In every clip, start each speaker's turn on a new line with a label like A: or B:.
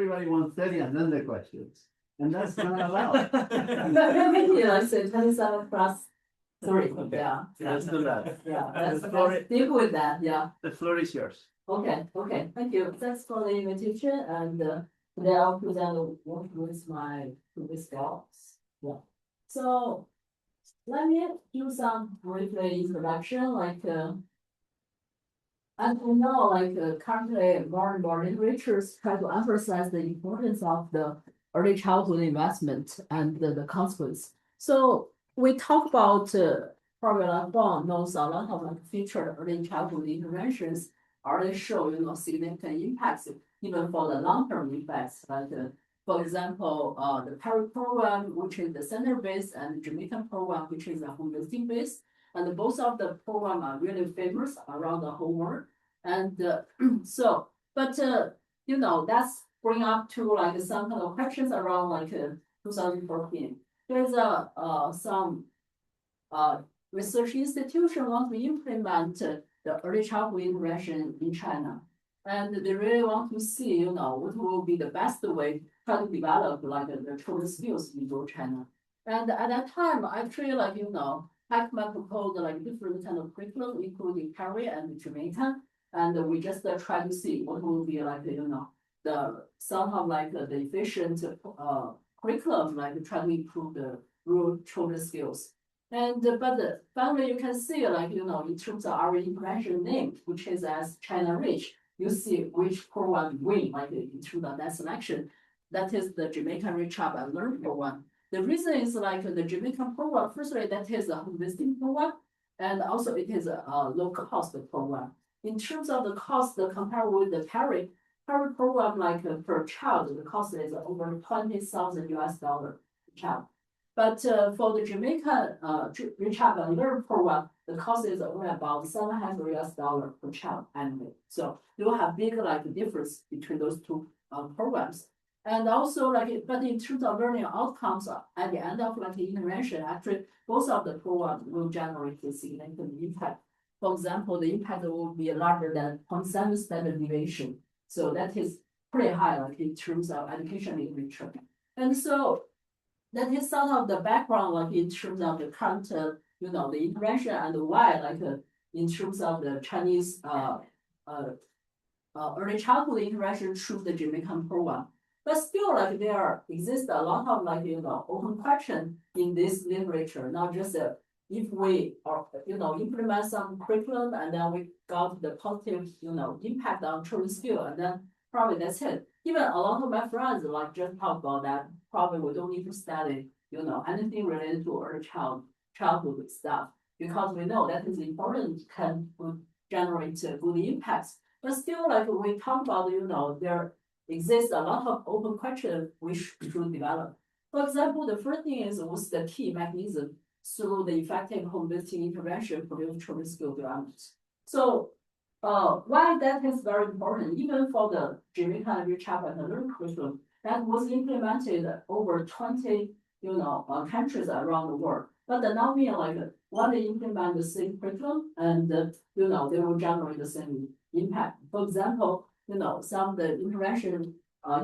A: everybody wants 30 and then the questions. And that's not allowed.
B: Maybe like say 27 plus 3, yeah.
A: Let's do that.
B: Yeah,
A: The
B: let's
A: floor,
B: stick with that, yeah.
A: the floor is yours.
B: Okay, thank you. Thanks for the invitation, and today I'll present what was my previous thoughts. Yeah. So let me do some brief introduction, like as we know, like currently more and more literatures try to emphasize the importance of the early childhood investment and the consequence. So we talk about probably like Huang knows a lot of like featured early childhood interventions already show significant impacts even for the long-term effects. Like for example, the Paris program, which is the center-based, and the Jamaican program, which is the home visiting based. And both of the programs are really famous around the whole world. And so, but that's bring up to like some kind of questions around like 2014. There's some research institution want to implement the early childhood intervention in China. And they really want to see, what will be the best way try to develop like the children's skills in China. And at that time, actually, like, Hackman proposed like different kind of curriculum, including Paris and Jamaica. And we just try to see what will be like, the somehow like the efficient curriculum, like try to improve the rural children's skills. And but finally, you can see like, in terms of our intervention name, which is as China Rich, you see which program win, like in terms of that selection. That is the Jamaican Reach Up and Learn program. The reason is like the Jamaican program, firstly, that is a home visiting program, and also it is a low cost program. In terms of the cost, compared with the Paris program, like per child, the cost is over $20,000 per child. But for the Jamaican Reach Up and Learn program, the cost is only about $700 per child annually. So you will have big like difference between those two programs. And also like, but in terms of learning outcomes at the end of like the intervention, actually both of the programs will generate a significant impact. For example, the impact will be larger than 0.7 standard deviation. So that is pretty high, like in terms of education literature. And so that is sort of the background, like in terms of the current, the intervention and why, like in terms of the Chinese early childhood intervention through the Jamaican program. But still, like there exists a lot of like open question in this literature, not just if we implement some curriculum and then we got the positive impact on children's skill, and then probably that's it. Even a lot of my friends like just talk about that. Probably we don't need to study anything related to early childhood stuff, because we know that is important, can generate good impacts. But still, like we talk about, there exists a lot of open questions we should develop. For example, the first thing is what's the key mechanism through the effective home visiting intervention for children's skill development. So why that is very important, even for the Jamaican Reach Up and Learn curriculum that was implemented over 20 countries around the world. But that not mean like when they implement the same curriculum and they will generate the same impact. For example, some of the intervention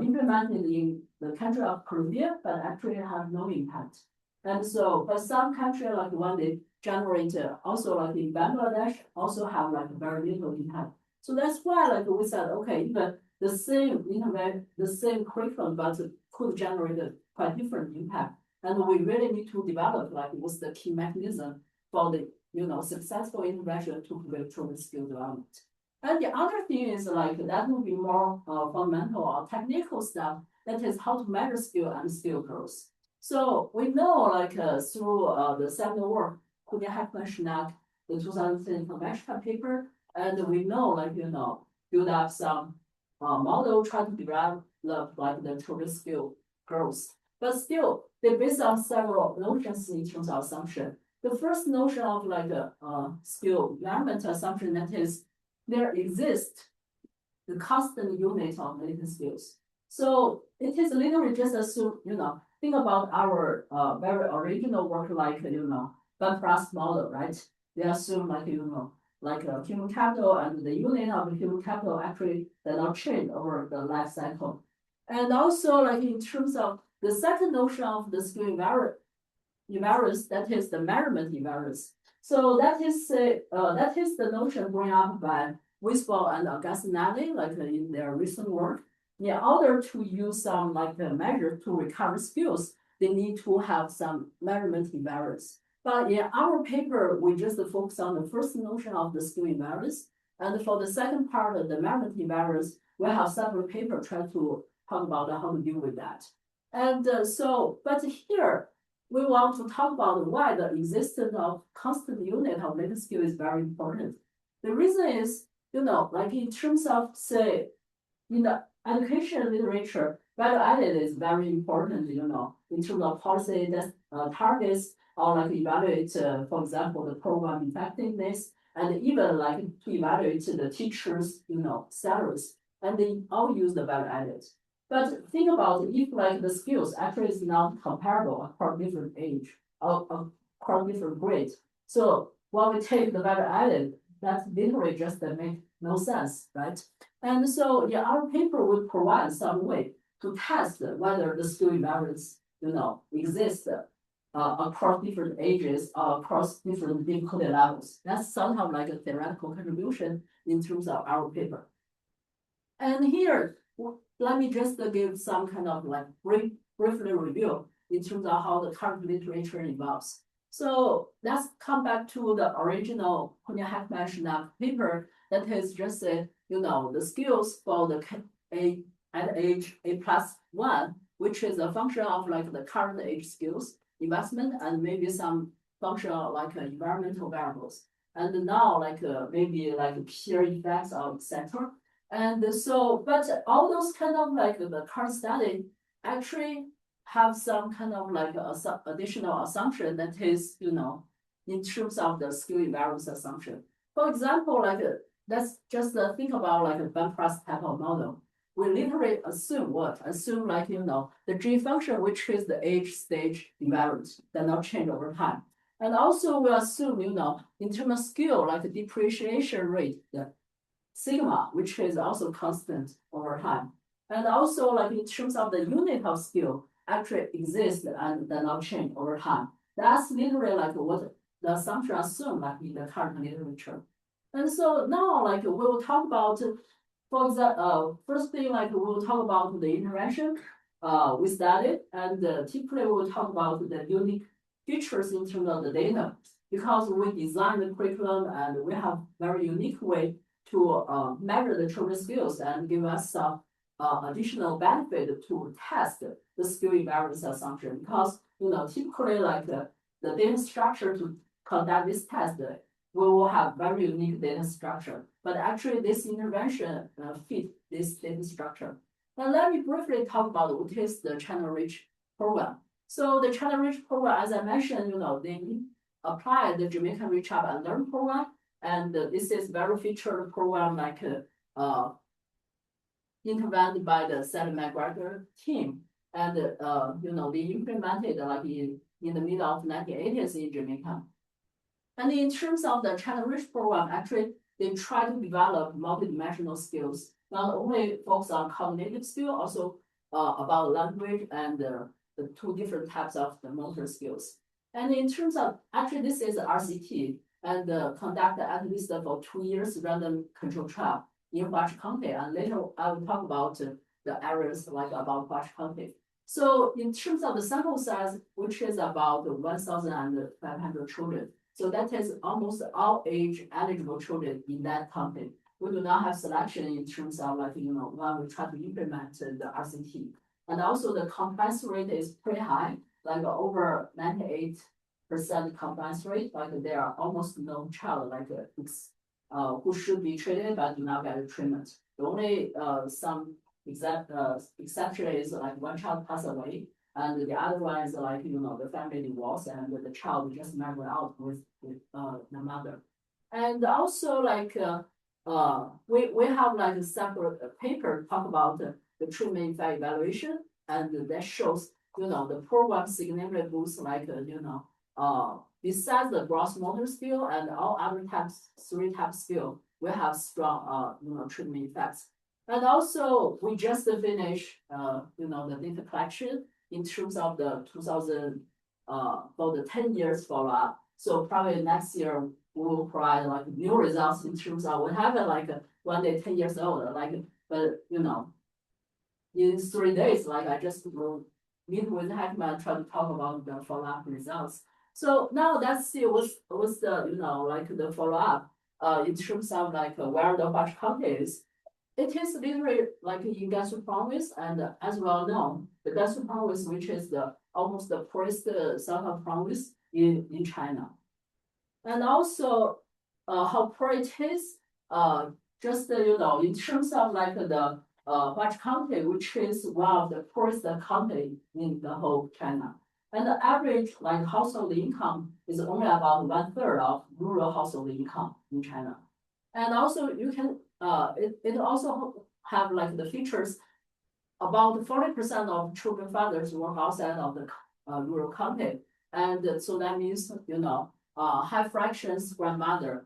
B: implemented in the country of Colombia, but actually have no impact. And so, but some countries like when they generate also like in Bangladesh also have like very little impact. So that's why like we said, okay, even the same curriculum, but could generate a quite different impact. And we really need to develop like what's the key mechanism for the successful intervention to promote children's skill development. And the other thing is like that will be more fundamental or technical stuff. That is how to measure skill and skill growth. So we know like through the seminal work, Kunia Hackman-Schnack, the 2010 conventional paper, and we know like build up some model try to develop like the children's skill growth. But still, they based on several notions in terms of assumption. The first notion of like a skill development assumption, that is there exists the constant unit of latent skills. So it is literally just assume, think about our very original work like, Band-Frost model, right? They assume like, like human capital and the unit of the human capital actually does not change over the life cycle. And also like in terms of the second notion of the skill invariance, that is the measurement invariance. So that is the notion brought up by Wisball and Agostinelli, like in their recent work. In order to use some like measure to recover skills, they need to have some measurement invariance. But in our paper, we just focus on the first notion of the skill invariance. And for the second part of the measurement invariance, we have several papers try to talk about how to deal with that. And but here, we want to talk about why the existence of constant unit of latent skill is very important. The reason is, like in terms of, say, in the education literature, value added is very important, in terms of policy targets, or like evaluate, for example, the program effectiveness, and even like to evaluate the teachers, salaries, and they all use the value added. But think about if like the skills actually is not comparable across different age or across different grades. So when we take the value added, that literally just make no sense, right? And so in our paper will provide some way to test whether the skill invariance, exists across different ages or across different difficulty levels. That's sort of like a theoretical contribution in terms of our paper. And here, let me just give some kind of like briefly review in terms of how the current literature evolves. So let's come back to the original Konya Hackman paper that is just the skills for the at age A+1, which is a function of like the current age skills investment and maybe some function of like environmental variables. And now like maybe like peer effects or etc. And so, but all those kind of like the current study actually have some kind of like additional assumption that is, in terms of the skill invariance assumption. For example, like let's just think about like a band press type of model. We literally assume what? Assume like, the G function, which is the age stage invariant, that not change over time. And also we assume, in terms of skill, like the depreciation rate, the sigma, which is also constant over time. And also like in terms of the unit of skill actually exists and does not change over time. That's literally like what the assumption assume like in the current literature. And so now like we will talk about, for example, first thing like we will talk about the intervention we studied, and typically we will talk about the unique features in terms of the data, because we designed the curriculum and we have very unique way to measure the children's skills and give us some additional benefit to test the skill invariance assumption. Because typically like the data structure to conduct this test, we will have very unique data structure. But actually, this intervention fit this data structure. Now let me briefly talk about what is the Channel Reach program. So the Channel Reach program, as I mentioned, they apply the Jamaican Reach Up and Learn program. And this is very featured program like intervened by the Sally McGregor team. And they implemented like in the middle of 1980s in Jamaica. And in terms of the Channel Reach program, actually they try to develop multidimensional skills, not only focus on cognitive skill, also about language and the two different types of the motor skills. And in terms of, actually this is RCT, and conduct at least for 2 years random control trial in Huachi County. And later I will talk about the areas like about Huachi County. So in terms of the sample size, which is about 1,500 children. So that is almost all age eligible children in that county. We do not have selection in terms of like, when we try to implement the RCT. And also the compliance rate is pretty high, like over 98% compliance rate. Like there are almost no child like who should be treated but do not get a treatment. The only some exception is like one child passed away, and the other one is like the family divorce and the child just married out with the mother. And also like we have like a separate paper talk about the treatment effect evaluation, and that shows the program significantly boosts like besides the gross motor skill and all other types, 3 types skill, we have strong treatment effects. And also, we just finished, the data collection in terms of the 2000, for the 10 years follow-up. So probably next year, we will provide like new results in terms of, we have it like one day 10 years old, like, but in 3 days, like I just will meet with Heckman, try to talk about the follow-up results. So now let's see what's the, like the follow-up, in terms of like where the batch count is. It is literally like in gastric province, and as well known, the gastric province, which is the almost the poorest southern province in China. And also, how poor it is, just, in terms of like the Hua County, which is one of the poorest county in the whole China. And the average like household income is only about 1/3 of rural household income in China. And also you can, it also have like the features about 40% of children fathers work outside of the rural county. And so that means, high fractions grandmother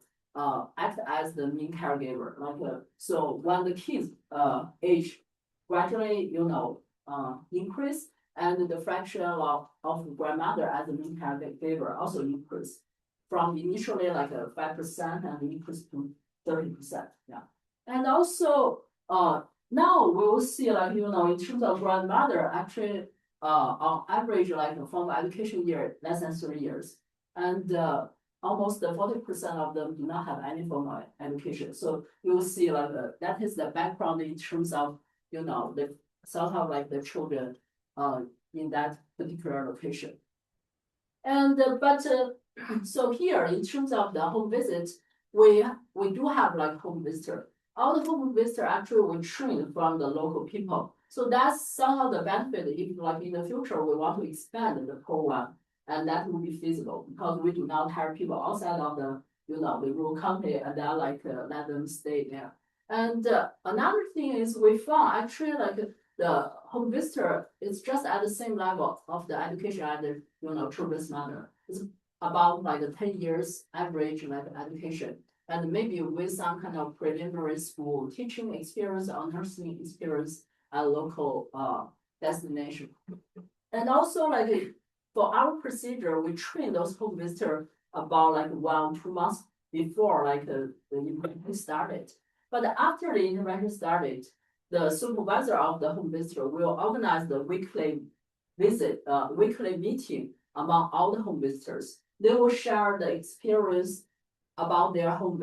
B: act as the main caregiver. Like, so when the kids age gradually, increase, and the fraction of grandmother as the main caregiver also increase from initially like 5% and increase to 30%. Yeah. And also, now we will see like, in terms of grandmother, actually, on average, like formal education year, less than 3 years. And almost 40% of them do not have any formal education. So you will see like that is the background in terms of, the sort of like the children in that particular location. And so here in terms of the home visit, we do have like home visitor. All the home visitor actually we train from the local people. So that's somehow the benefit if like in the future we want to expand the program, and that will be feasible because we do not hire people outside of the the rural county and then like let them stay there. And another thing is we found actually like the home visitor is just at the same level of the education as the children's mother. It's about like 10 years average like education, and maybe with some kind of preliminary school teaching experience or nursing experience at local destination. And also like for our procedure, we train those home visitors about like 1-2 months before like the intervention started. But after the intervention started, the supervisor of the home visitor will organize the weekly meeting among all the home visitors. They will share the experience about their home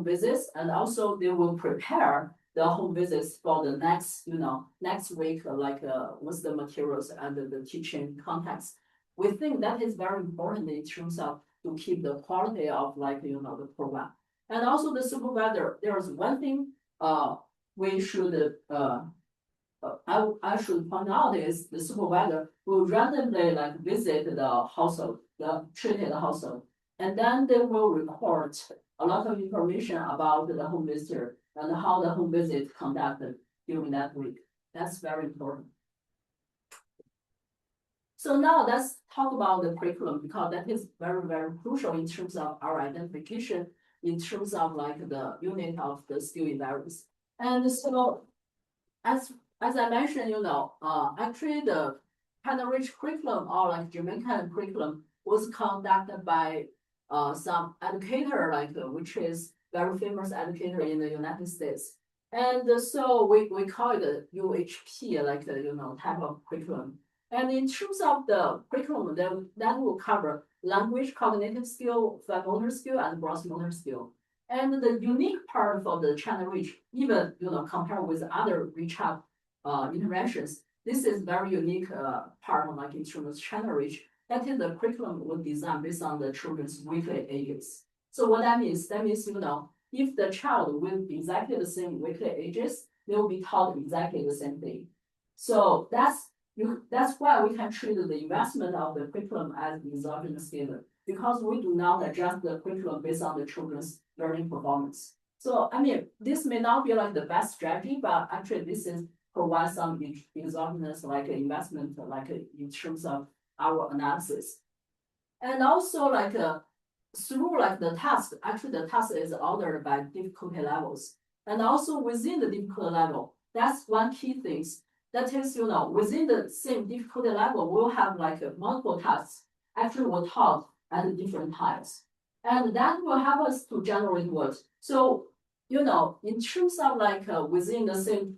B: visits, and also they will prepare the home visits for the next week, like what's the materials and the teaching context. We think that is very important in terms of to keep the quality of like the program. And also the supervisor, there is one thing we should I should point out is the supervisor will randomly like visit the household, the treated household, and then they will record a lot of information about the home visitor and how the home visit conducted during that week. That's very important. So now let's talk about the curriculum because that is very, very crucial in terms of our identification, in terms of like the unit of the skill invariance. And so as I mentioned, actually the China-rich curriculum or like Jamaican curriculum was conducted by some educator, like which is very famous educator in the United States. And so we call it UHP, like type of curriculum. And in terms of the curriculum, that will cover language, cognitive skill, fine motor skill, and gross motor skill. And the unique part of the China Reach, even compared with other Reach Up interventions, this is very unique part of like in terms of China Reach. That is the curriculum was designed based on the children's weekly ages. So what that means if the child with exactly the same weekly ages, they will be taught exactly the same thing. So that's why we can treat the investment of the curriculum as exogenous scalar, because we do not adjust the curriculum based on the children's learning performance. So this may not be like the best strategy, but actually this is provide some exogenous like investment like in terms of our analysis. And also like through like the task, actually the task is ordered by difficulty levels. and also within the difficulty level. That's one key thing. That is, within the same difficulty level, we'll have like multiple tasks actually were taught at different times. And that will help us to generate what? So, in terms of like within the same,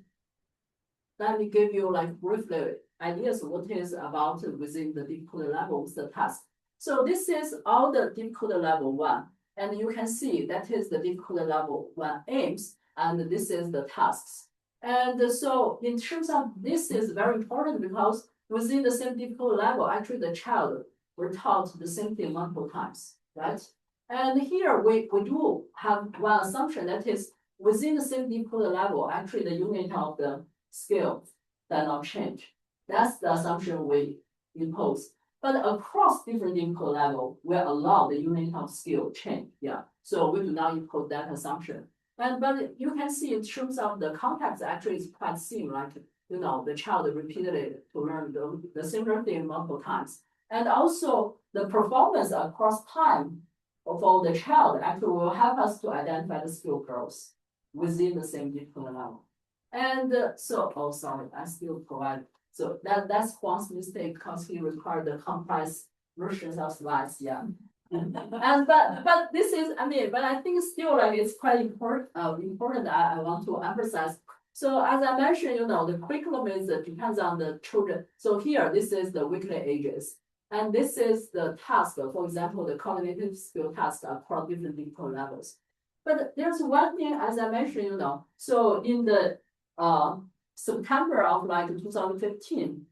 B: let me give you like briefly ideas what is about within the difficulty levels, the task. So this is all the difficulty level 1. And you can see that is the difficulty level 1 aims, and this is the tasks. And so in terms of this is very important because within the same difficulty level, actually the child were taught the same thing multiple times, right? And here we do have one assumption that is within the same difficulty level, actually the unit of the skill does not change. That's the assumption we impose. But across different difficulty level, we allow the unit of skill change. Yeah. So we do not impose that assumption. But you can see in terms of the context, actually it's quite similar, like the child repeatedly to learn the similar thing multiple times. And also the performance across time for the child actually will help us to identify the skill growth within the same difficulty level. And sorry, I still provide. So that's Huang's mistake because he required the compressed versions of slides. Yeah. But this is, but I think still like it's quite important. I want to emphasize. So as I mentioned, the curriculum is depends on the children. So here, this is the weekly ages, and this is the task. For example, the cognitive skill task across different difficulty levels. But there's one thing, as I mentioned, so in the September of like 2015,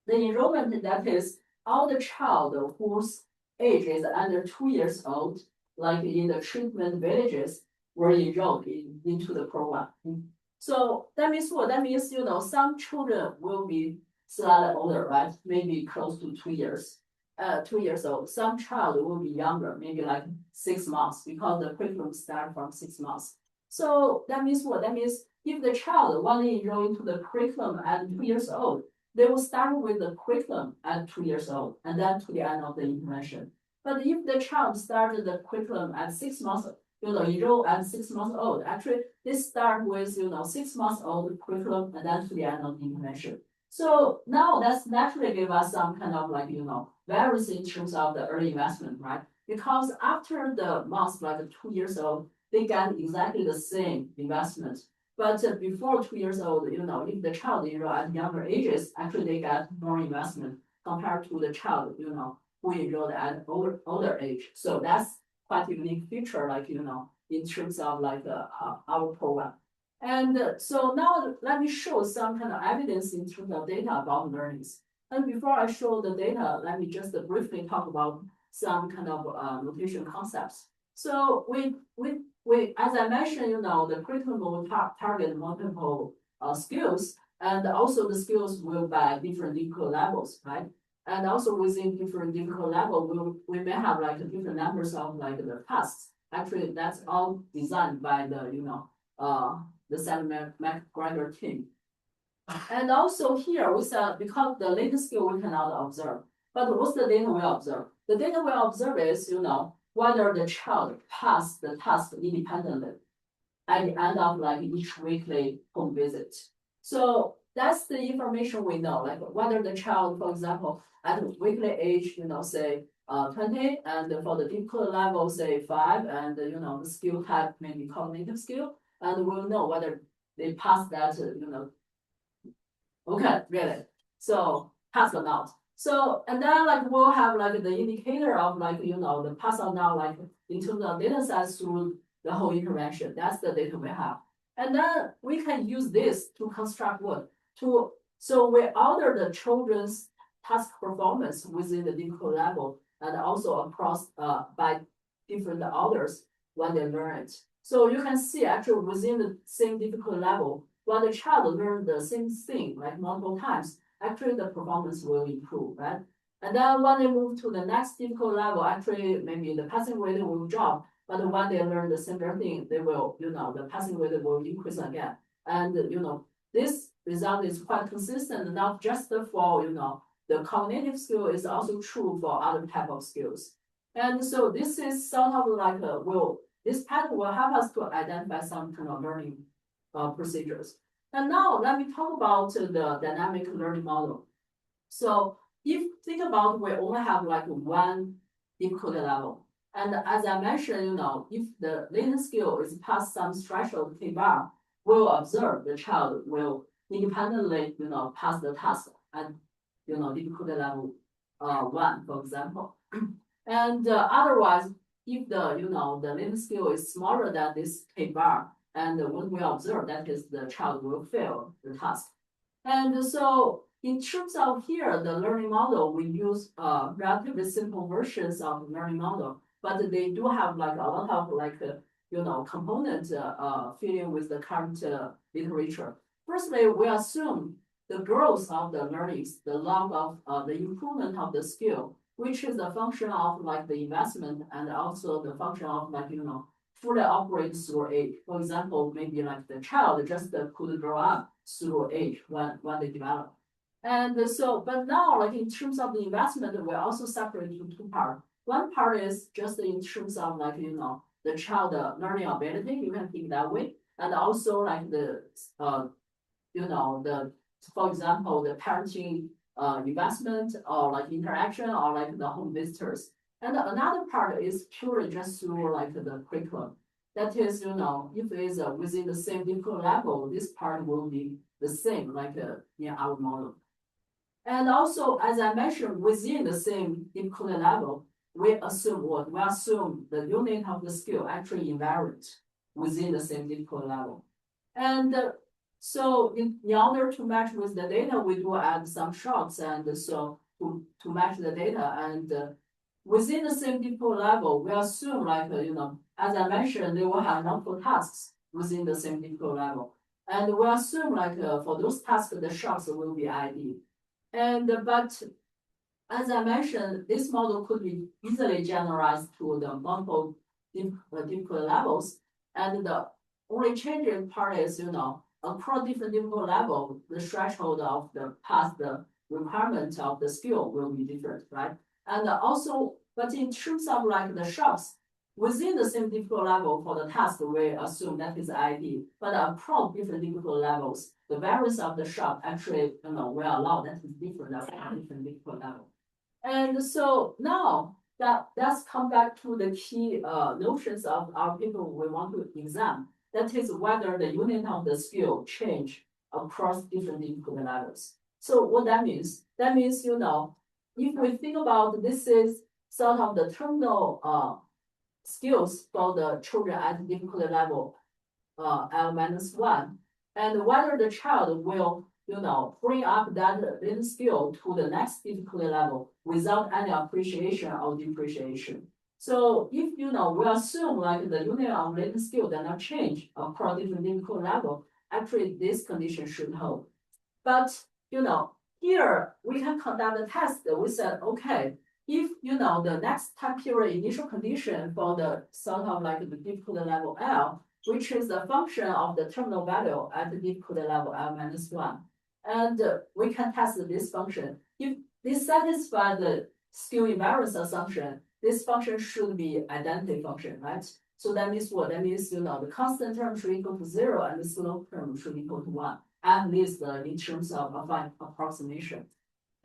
B: the enrollment that is all the child whose age is under 2 years old, like in the treatment villages, were enrolled into the program. So that means what? That means, some children will be slightly older, right? Maybe close to 2 years, 2 years old. Some child will be younger, maybe like 6 months, because the curriculum starts from 6 months. So that means what? That means if the child want to enroll into the curriculum at 2 years old, they will start with the curriculum at 2 years old, and then to the end of the intervention. But if the child started the curriculum at 6 months, enroll at 6 months old, actually they start with 6 months old curriculum and then to the end of the intervention. So now that's naturally give us some kind of like variance in terms of the early investment, right? Because after the months like 2 years old, they get exactly the same investment. But before 2 years old, if the child enroll at younger ages, actually they get more investment compared to the child, who enrolled at older age. So that's quite a unique feature, like, in terms of like our program. And so now let me show some kind of evidence in terms of data about learnings. And before I show the data, let me just briefly talk about some kind of notation concepts. So we as I mentioned, the curriculum will target multiple skills, and also the skills will by different difficulty levels, right? And also within different difficulty level, we may have like different numbers of like the tasks. Actually, that's all designed by the Sam McGregor team. And also here we said because the latest skill we cannot observe, but what's the data we observe? The data we observe is whether the child passed the task independently at the end of like each weekly home visit. So that's the information we know, like whether the child, for example, at weekly age, say 20, and for the difficulty level, say 5, and the skill type maybe cognitive skill, and we'll know whether they pass that, okay, really. So pass or not. So, and then like we'll have like the indicator of like, the pass or not, like in terms of data sets through the whole intervention. That's the data we have. And then we can use this to construct what? So we order the children's task performance within the difficulty level and also across by different orders when they learn it. So you can see actually within the same difficulty level, when the child learns the same thing like multiple times, actually the performance will improve, right? And then when they move to the next difficult level, actually maybe the passing rate will drop, but when they learn the similar thing, they will, the passing rate will increase again. And this result is quite consistent, not just for the cognitive skill, is also true for other type of skills. And so this is sort of like this pattern will help us to identify some kind of learning procedures. And now let me talk about the dynamic learning model. So if think about we only have like one difficulty level. And as I mentioned, if the latent skill is past some threshold K bar, we'll observe the child will independently, pass the task at, difficulty level 1, for example. And otherwise, if the latent skill is smaller than this K bar, and what we observe that is the child will fail the task. And so in terms of here, the learning model, we use relatively simple versions of the learning model, but they do have like a lot of components fitting with the current literature. Firstly, we assume the growth of the learnings, the log of the improvement of the skill, which is a function of like the investment and also the function of like, fully operate through age. For example, maybe like the child just could grow up through age when they develop. And so, but now like in terms of the investment, we also separate into two parts. One part is just in terms of like, the child learning ability, you can think that way. And also like the, for example, the parenting investment or like interaction or like the home visitors. And another part is purely just through like the curriculum. That is, if it is within the same difficulty level, this part will be the same like in our model. And also, as I mentioned, within the same difficulty level, we assume what? We assume the unit of the skill actually invariant within the same difficulty level. And so in order to match with the data, we do add some shocks and so to match the data. And within the same difficulty level, we assume like, as I mentioned, they will have multiple tasks within the same difficulty level. And we assume like for those tasks, the shocks will be ID. And but as I mentioned, this model could be easily generalized to the multiple difficulty levels. And the only changing part is, across different difficulty level, the threshold of the past the requirement of the skill will be different, right? And also, but in terms of like the shocks, within the same difficulty level for the task, we assume that is ID. But across different difficulty levels, the variance of the shock actually, we allow that is different at different difficulty level. And so now that's come back to the key notions of our paper we want to examine. That is whether the unit of the skill change across different difficulty levels. So what that means? That means, if we think about this is sort of the terminal skills for the children at difficulty level L-1, and whether the child will, bring up that latent skill to the next difficulty level without any appreciation or depreciation. So if, we assume like the unit of latent skill does not change across different difficulty level, actually this condition should hold. But, here we can conduct a test that we said, okay, if, the next time period initial condition for the sort of like the difficulty level L, which is the function of the terminal value at the difficulty level L-1. And we can test this function. If this satisfies the skill invariance assumption, this function should be identity function, right? So that means what? That means, the constant term should equal to 0 and the slope term should equal to 1, at least in terms of a fine approximation.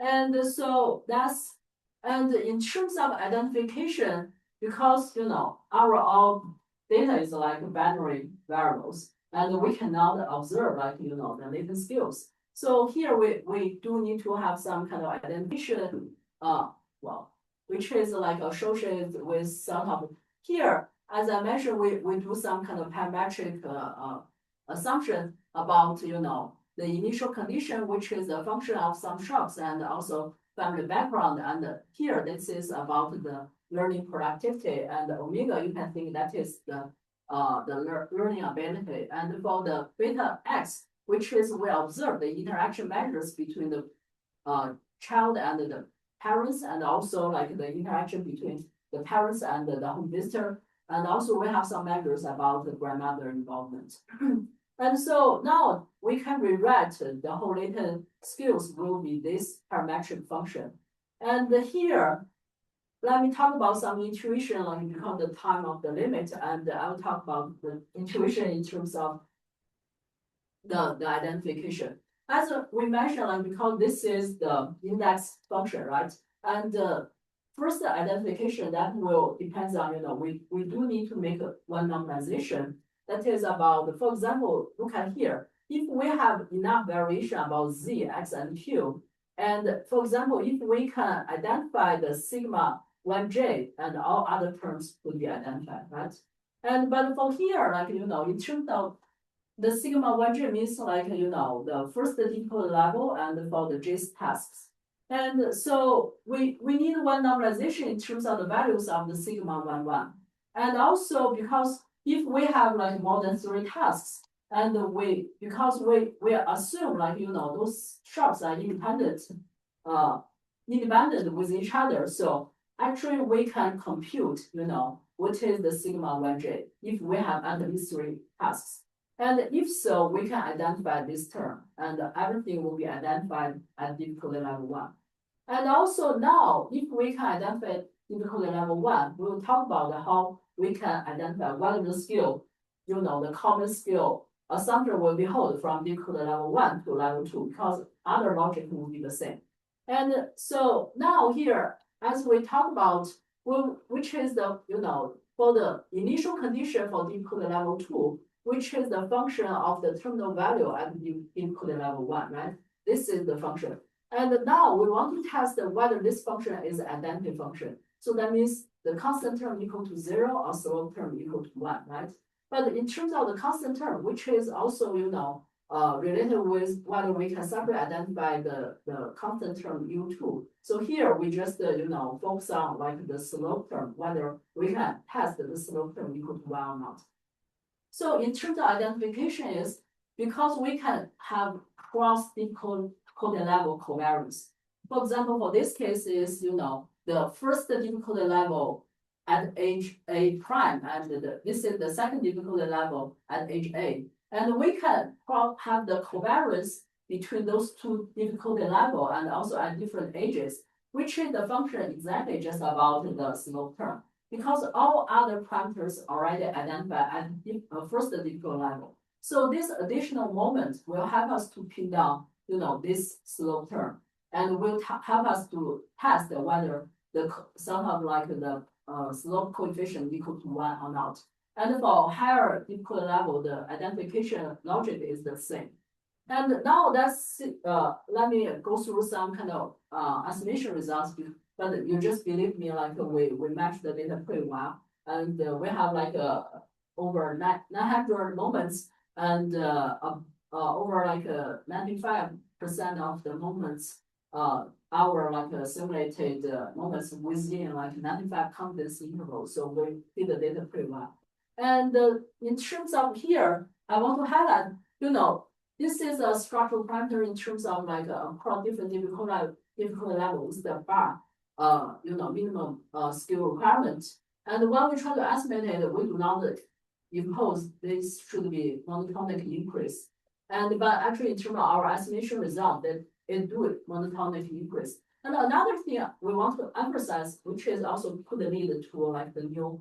B: And so that's, and in terms of identification, because, our all data is like binary variables, and we cannot observe like, the latent skills. So here we do need to have some kind of identification, which is like associated with some of here, as I mentioned, we do some kind of parametric assumption about, the initial condition, which is a function of some shocks and also family background. And here, this is about the learning productivity, and omega, you can think that is the learning ability. And for the beta X, which is we observe the interaction measures between the child and the parents, and also like the interaction between the parents and the home visitor. And also we have some measures about the grandmother involvement. And so now we can rewrite the whole latent skills will be this parametric function. And here, let me talk about some intuition, like because the time of the limit, and I'll talk about the intuition in terms of the identification. As we mentioned, like because this is the index function, right? And first the identification that will depends on, we do need to make one normalization that is about, for example, look at here. If we have enough variation about z, x, and q, and for example, if we can identify the sigma 1j and all other terms will be identified, right? And but for here, like in terms of the sigma 1j means like the first difficulty level and for the J's tasks. And so we need one normalization in terms of the values of the sigma 1, 1. And also because if we have like more than 3 tasks, and because we assume like those sharps are independent with each other. So actually we can compute, what is the sigma 1j if we have at least 3 tasks. And if so, we can identify this term, and everything will be identified at difficulty level 1. And also now, if we can identify difficulty level 1, we will talk about how we can identify whether the skill, the common skill assumption will be held from difficulty level 1 to level 2, because other logic will be the same. And so now here, as we talk about, which is the, for the initial condition for difficulty level 2, which is the function of the terminal value at the difficulty level 1, right? This is the function. And now we want to test whether this function is an identity function. So that means the constant term equal to 0 or slope term equal to 1, right? But in terms of the constant term, which is also, related with whether we can separately identify the constant term U2. So here we just, focus on like the slope term, whether we can test the slope term equal to 1 or not. So in terms of identification is because we can have cross difficulty level covariance. For example, for this case is, the first difficulty level at age A prime, and this is the second difficulty level at age A. And we can have the covariance between those two difficulty level and also at different ages, which is the function exactly just about the slope term. Because all other parameters already identified at first difficulty level. So this additional moment will help us to pin down, this slope term, and will help us to test whether the sort of like the slope coefficient equal to 1 or not. And for higher difficulty level, the identification logic is the same. And now let me go through some kind of estimation results. But you just believe me, like we match the data pretty well, and we have like over 900 moments, and over like 95% of the moments, our like simulated moments within like 95 confidence intervals. So we did the data pretty well. And in terms of here, I want to highlight, this is a structural parameter in terms of like across different difficulty levels, the bar. Minimum skill requirement. And when we try to estimate it, we do not impose this should be monotonic increase. And but actually in terms of our estimation result, that it do it monotonic increase. And another thing we want to emphasize, which is also could lead to like the new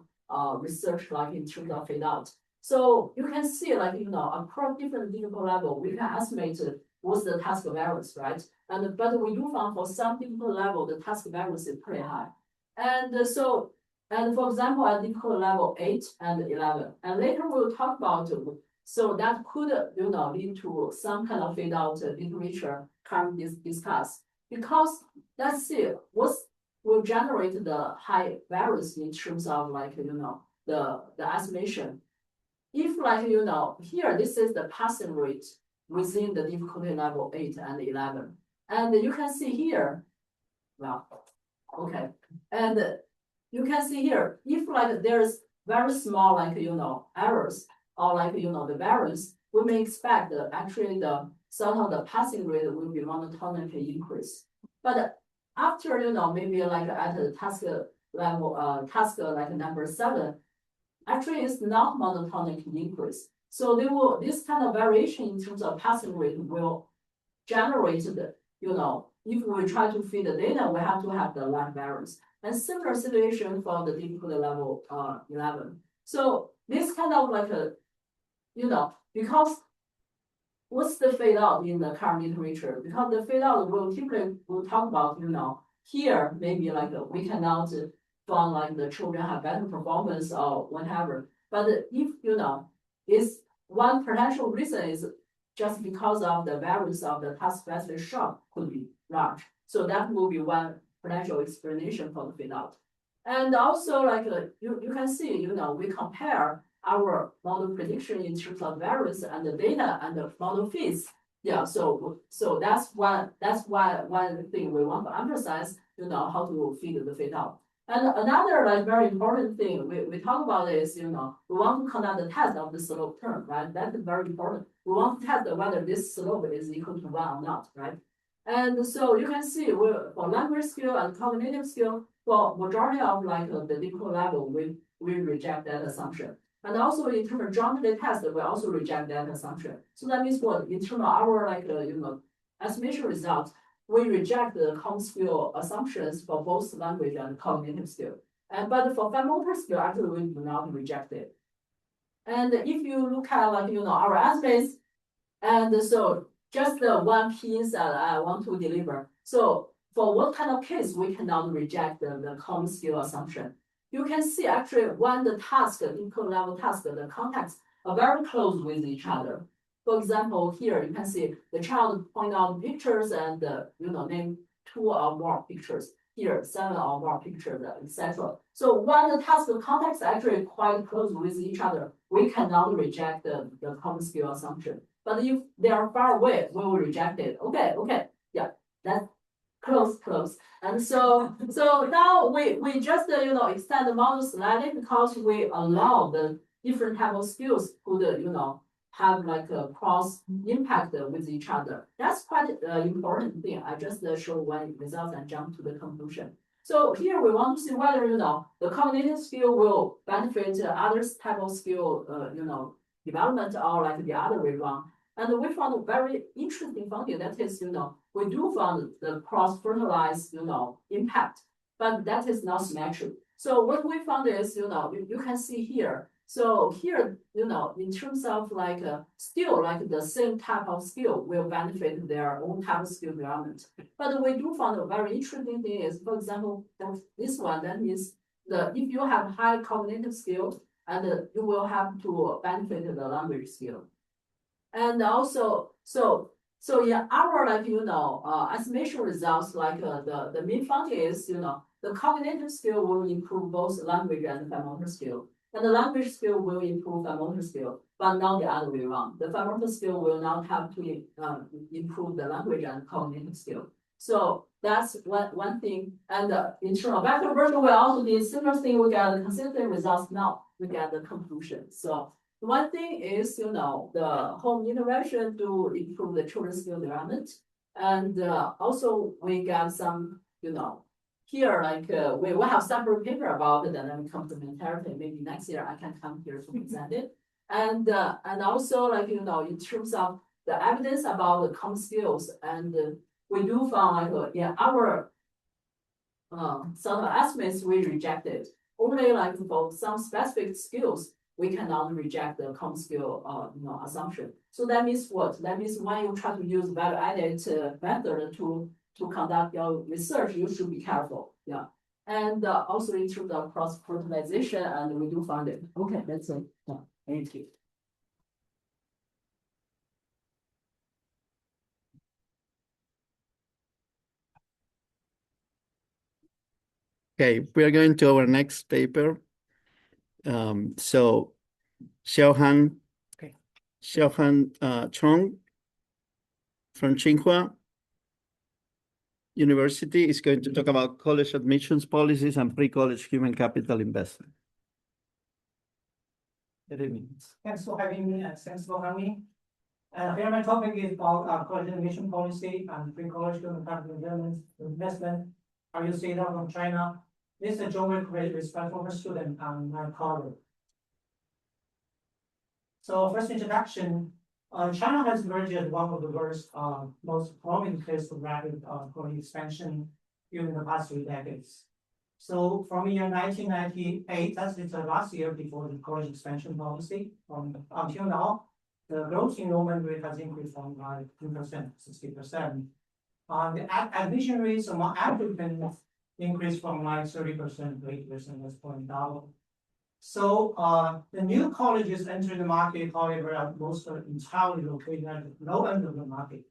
B: research like in terms of fade out. So you can see like across different difficulty level, we can estimate what's the task variance, right? And but we do find for some difficulty level, the task variance is pretty high. And and for example, at difficulty level 8 and 11, and later we'll talk about, so that could lead to some kind of fade out literature currently discussed. Because let's see what will generate the high variance in terms of like the estimation. If like here this is the passing rate within the difficulty level 8 and 11. And you can see here, well, okay. And you can see here, if like there's very small like, errors or like, the variance, we may expect that actually the sort of the passing rate will be monotonically increase. But after, maybe like at the task level, task like number 7, actually it's not monotonic increase. So this kind of variation in terms of passing rate will generate the, if we try to feed the data, we have to have the lag variance. And similar situation for the difficulty level 11. So this kind of like because what's the fade out in the current literature? Because the fade out we'll talk about, here, maybe like we cannot find like the children have better performance or whatever. But if, is one potential reason is just because of the variance of the task specific shock could be large. So that will be one potential explanation for the fade out. And also like you can see, we compare our model prediction in terms of variance and the data and the model fits. Yeah, so that's why one thing we want to emphasize, how to feed the fade out. And another like very important thing we talk about is, we want to conduct the test of the slope term, right? That's very important. We want to test whether this slope is equal to 1 or not, right? And so you can see for language skill and cognitive skill, for majority of like the equal level, we reject that assumption. And also in terms of geometry test, we also reject that assumption. So that means what? In terms of our like estimation results, we reject the common skill assumptions for both language and cognitive skill. But for fine motor skill, actually we do not reject it. And if you look at like our estimates, and so just the one key insight I want to deliver. So for what kind of case we cannot reject the common skill assumption? You can see actually when the task, equal level task, the contexts are very close with each other. For example, here you can see the child point out pictures and name 2 or more pictures. Here 7 or more pictures, etc. So when the task context actually quite close with each other, we cannot reject the common skill assumption. But if they are far away, we will reject it. Okay, yeah, that's close. And so now we just extend the model slightly because we allow the different type of skills could have like a cross impact with each other. That's quite an important thing. I just show one result and jump to the conclusion. So here we want to see whether the cognitive skill will benefit other type of skill development or like the other way around. And we found a very interesting finding that is, we do find the cross-fertilized, impact, but that is not symmetric. So what we found is, you can see here. So here, in terms of like skill, like the same type of skill will benefit their own type of skill development. But we do find a very interesting thing is, for example, this one, that means if you have high cognitive skill, and you will have to benefit the language skill. And also, so in our like estimation results, like the main finding is the cognitive skill will improve both language and fine motor skill, and the language skill will improve fine motor skill, but not the other way around. The fine motor skill will not have to improve the language and cognitive skill. So that's one thing. And in terms of vector version, we also did similar thing. We got the consistent results. Now we get the conclusion. So one thing is, the home intervention to improve the children's skill development. And also we got some, here, like we have separate paper about the dynamic complementarity. Maybe next year I can come here to present it. And also like, in terms of the evidence about the common skills, and we do find like in our sort of estimates, we rejected only like for some specific skills. We cannot reject the common skill assumption. So that means what? That means when you try to use value-added method to conduct your research, you should be careful. Yeah. And also in terms of cross-fertilization, and we do find it. Okay, that's it. Yeah. Thank you.
A: Okay, we are going to our next paper. So Xiaohan Chong from Tsinghua University is going to talk about college admissions policies and pre-college human capital investment.
C: Thanks for having me, and thanks for having me. Here my topic is about college admission policy and pre-college human capital investment. Are you see that from China? This is a joint with former student and my colleague. So first introduction, China has emerged one of the world's most prominent place for rapid college expansion during the past 3 decades. So from year 1998, that's the last year before the college expansion policy, until now, the gross enrollment rate has increased from like 2% to 60%. The admission rates among applicants increased from like 30% to 80%, as pointed out. So the new colleges entering the market, however, are most entirely located at the low end of the market.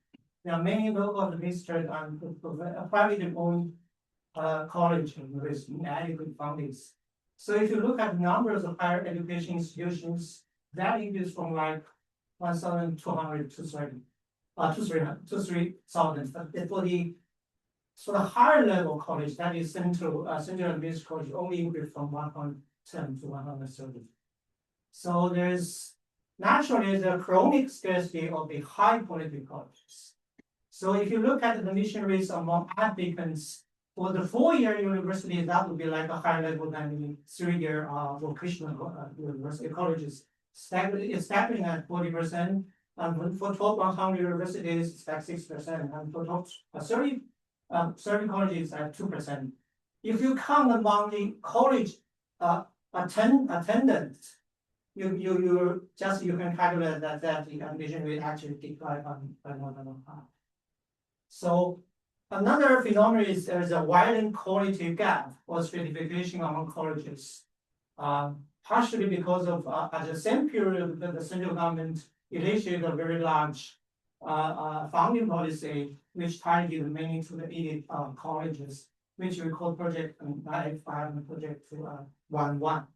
C: There are many local administered and privately owned college with inadequate funding. So if you look at numbers of higher education institutions, that increased from like 1,200 to 3,000. But for the higher level college, that is central administrative college, only increased from 110 to 130. So there's naturally the chronic scarcity of the high quality colleges. So if you look at the admission rates among applicants for the 4-year university, that would be like a higher level than the 3-year vocational university colleges. It's stagnating at 40%, and for 12,100 universities, it's like 6%, and for top 30 colleges at 2%. If you count among the college attendance, you can calculate that the admission rate actually declined by more than half. So another phenomenon is there is a widened quality gap or stratification among colleges, partially because of at the same period the central government initiated a very large funding policy which targeted mainly to the elite colleges, which we call Project 985 and Project 211.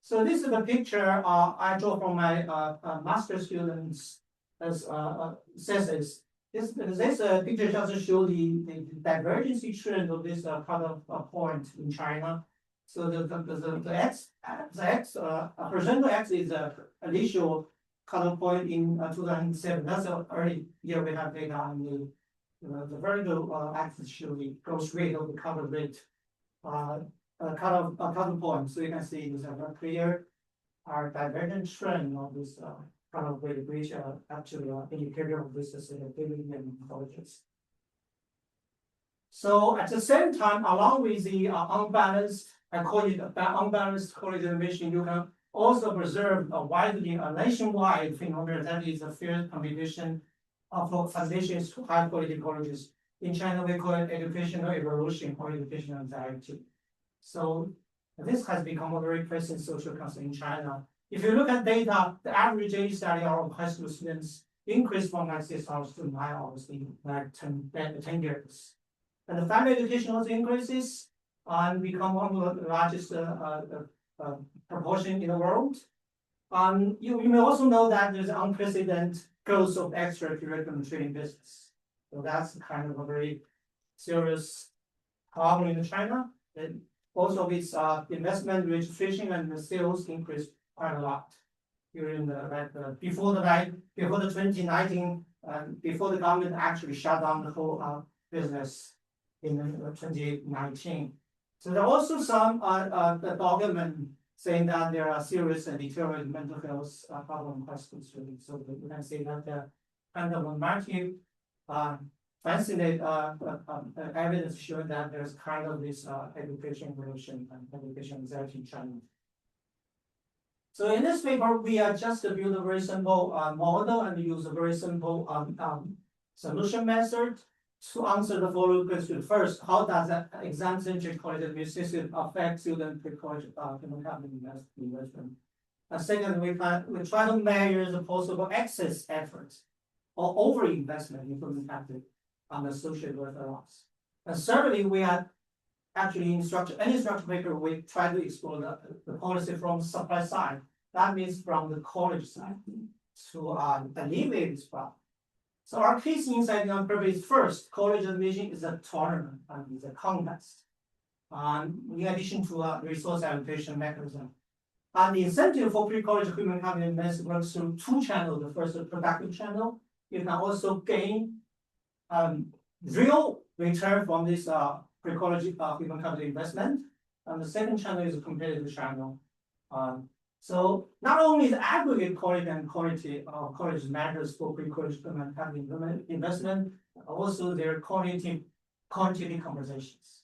C: So this is the picture I draw from my master students as thesis. This picture just shows the divergence trend of this cutoff point in China. So the percentile x is the initial cutoff point in 2007. That's the early year we have data on the vertical axis shows the growth rate of the cutoff rate, cutoff point. So you can see there's a clear divergent trend of this cutoff rate, which actually indicator of this sustainability in colleges. So at the same time, along with the unbalanced, I call it unbalanced college admission, you can also observe a nationwide phenomenon that is a fierce competition for admissions to high quality colleges. In China, we call it educational evolution or educational anxiety. So this has become a very present social concern in China. If you look at data, the average age study of high school students increased from like 6 hours to 9 hours in like 10 years. And the family education also increases and become one of the largest proportion in the world. You may also know that there's unprecedented growth of extracurricular training business. So that's kind of a very serious problem in China. And also its investment, registration, and the sales increased quite a lot during before the 2019, before the government actually shut down the whole business in 2019. So there are also some document saying that there are serious and deteriorating mental health problem in high school students. So we can say that the kind of a market fascinating evidence showing that there's kind of this education evolution and education anxiety in China. So in this paper, we are just to build a very simple model and use a very simple solution method to answer the following question. First, how does an exam-centric college admission system affect student pre-college investment? And second, we try to measure the possible excess efforts or over-investment in human capital and associated with the loss. And thirdly, we are actually in any structure paper, we try to explore the policy from supply side. That means from the college side to alleviate this problem. So our case insight on purpose is first, college admission is a tournament and is a contest. In addition to a resource allocation mechanism. And the incentive for pre-college human capital investment works through 2 channels. The first, the productive channel. You can also gain real return from this pre-college human capital investment. And the second channel is a competitive channel. So not only the aggregate quality and quantity of college matters for pre-college human capital investment, also their quantity conversations.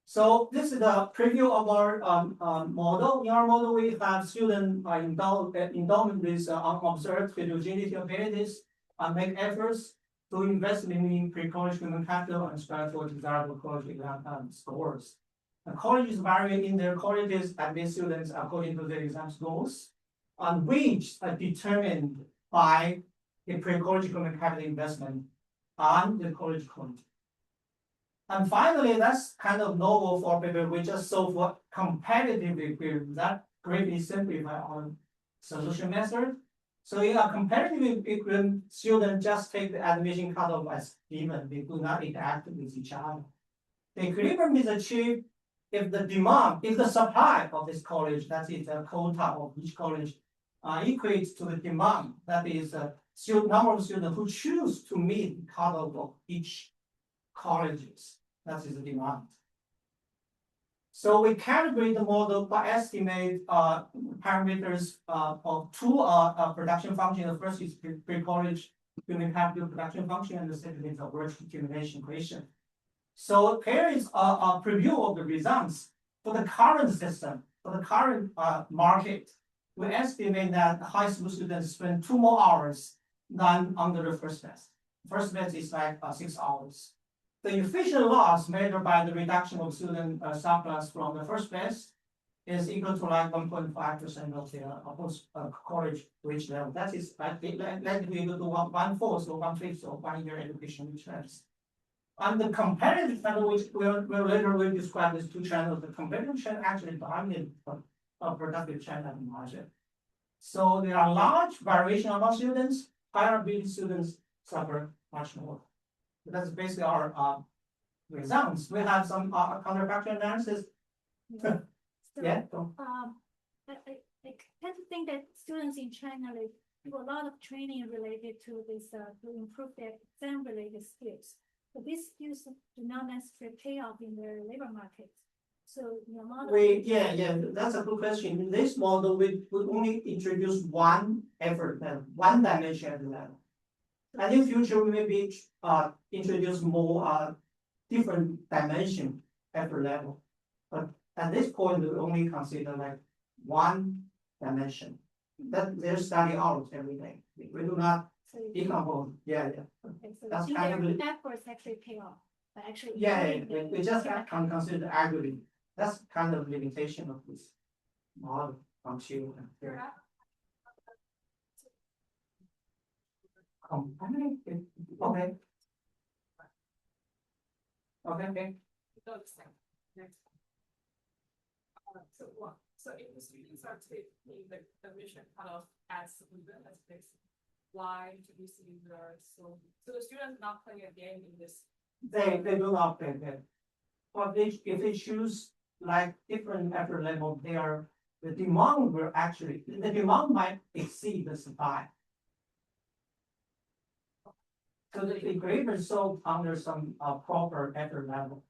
C: So this is the preview of our model. In our model, we have students endowed with unobserved heterogeneity abilities and make efforts to invest in pre-college human capital and strive for desirable college exam scores. The colleges vary in their colleges admit students according to their exam scores, and which are determined by the pre-college human capital investment and the college content. And finally, that's kind of novel for people. We just solve for competitive equilibrium. That greatly simplify our solution method. So in a competitive equilibrium, students just take the admission cutoff as given. They do not interact with each other. The equilibrium is achieved if the supply of this college, that is the quota of each college, equates to the demand. That is the number of students who choose to meet the cutoff of each colleges. That is the demand. So we calibrate the model by estimate parameters of two production functions. The first is pre-college human capital production function, and the second is a vertical accumulation equation. So here is a preview of the results for the current system, for the current market. We estimate that high school students spend 2 more hours than under the first batch. First batch is like 6 hours. The efficient loss measured by the reduction of student surplus from the first batch is equal to like 1.5% of their post college wage level. That is likely to be equal to 1/4 or 1/5 of 1 year education returns. And the competitive channel, which we'll later describe as 2 channels, the competitive channel actually dominates a productive channel in margin. So there are large variation among students. Higher ability students suffer much more. That's basically our results. We have some counterfactual analysis.
D: So,
C: Yeah.
D: I tend to think that students in China they do a lot of training related to this to improve their exam related skills. But these skills do not necessarily pay off in their labor market. So in the model,
C: That's a good question. In this model, we only introduce one effort level, one dimension effort level. And in future, we maybe introduce more different dimension effort level. But at this point, we only consider like one dimension. That they're studying hours every day. We do not
D: so you
C: decompose.
D: okay, so
C: That's
D: you
C: kind
D: think
C: of
D: their efforts actually pay off, but actually
C: we just can consider aggregate. That's kind of limitation of this model from children. Okay. Okay.
E: So if the students are taking the admission cutoff as fixed, why introducing so the students not playing a game in this?
C: They do not play that. But if they choose like different effort level, the demand might exceed the supply. So the equilibrium is solved under some proper effort level.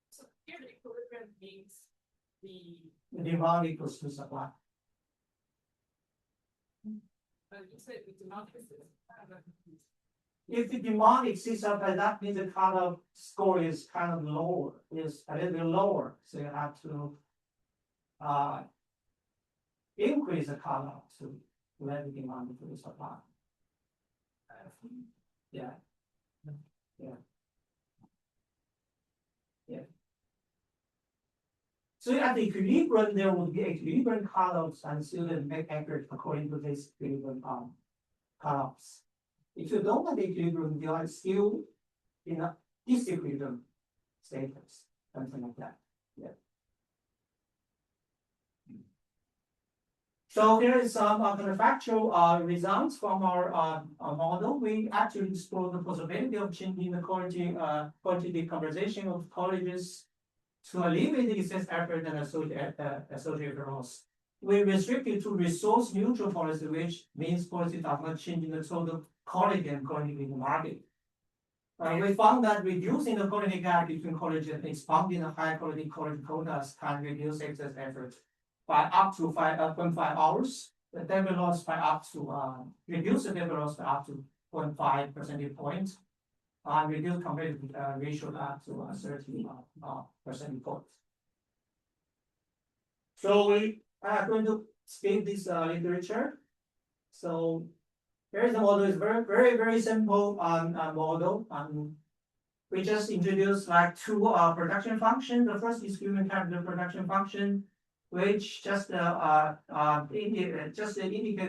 E: So here the equilibrium means
C: The demand equals to supply.
E: you say the demand is
C: If the demand exceeds supply, that means the cutoff score is kind of lower, is a little bit lower. So you have to increase the cutoff to let the demand to the supply. Yeah. So at the equilibrium, there will be equilibrium cutoffs and students make efforts according to this equilibrium cutoffs. If you don't have the equilibrium, you are still in a disequilibrium status, something like that. Yeah. So here is some counterfactual results from our model. We actually explore the possibility of changing the quality decomposition of colleges to alleviate the excess effort and associated loss. We restrict it to resource neutral policy, which means policy does not change the total quality and quantity in the market. We found that reducing the quality gap between colleges and expanding the high quality college quotas can reduce excess effort by up to 5.5 hours. The debit loss by up to reduce the debit loss by up to 0.5 percentage points. reduce competitive ratio up to 30% points. So we are going to skip this literature. So here's the model. Is very simple model. We just introduced like two production functions. The first is human capital production function, which just indicate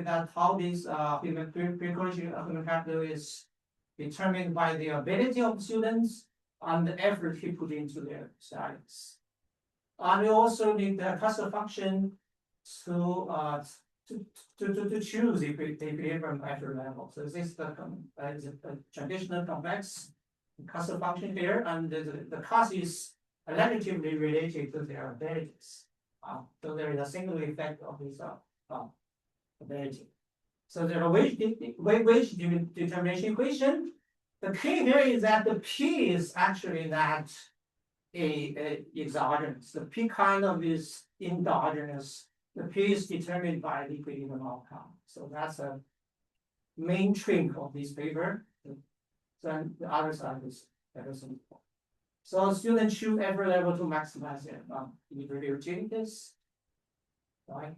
C: that how this human capital is determined by the ability of students and the effort he put into their studies. And we also need the cluster function to choose the equilibrium effort level. So this is the traditional complex cluster function here, and the class is relatively related to their abilities. So there is a single effect of this ability. So there are wage determination equation. The key here is that the P is actually not a exogenous. The P kind of is endogenous. The P is determined by the equilibrium outcome. So that's a main trick of this paper. Then the other side is very simple. So students choose every level to maximize their equilibrium changes. Right.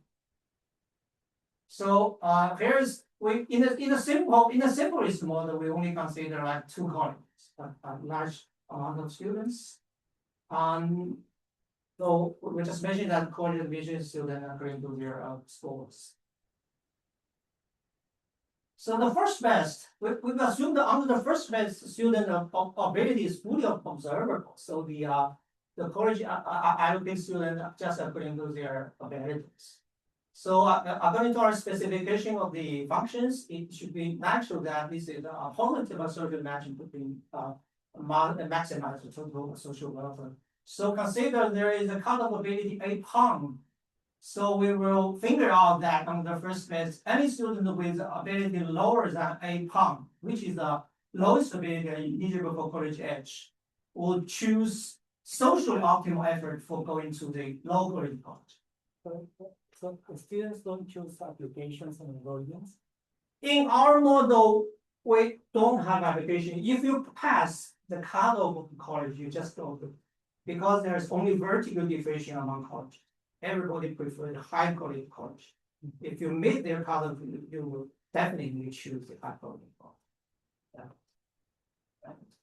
C: So here's in the simplest model, we only consider like two colleges, a large amount of students. So we just mentioned that college admission students are going to their schools. So the first best, we assume that under the first best student ability is fully observable. So the college allocate students just according to their abilities. So according to our specification of the functions, it should be natural that this is a positive social matching between maximize the total social welfare. So consider there is a cutoff ability 8 pound. So we will figure out that on the first best, any student with ability lower than 8 pound, which is the lowest ability eligible for college edge, will choose socially optimal effort for going to the low quality college.
F: So the students don't choose applications and enrollments?
C: In our model, we don't have application. If you pass the cutoff of the college, you just go to, because there's only vertical differentiation among colleges. Everybody prefers high quality college. If you meet their cutoff, you will definitely choose the high quality college. Yeah.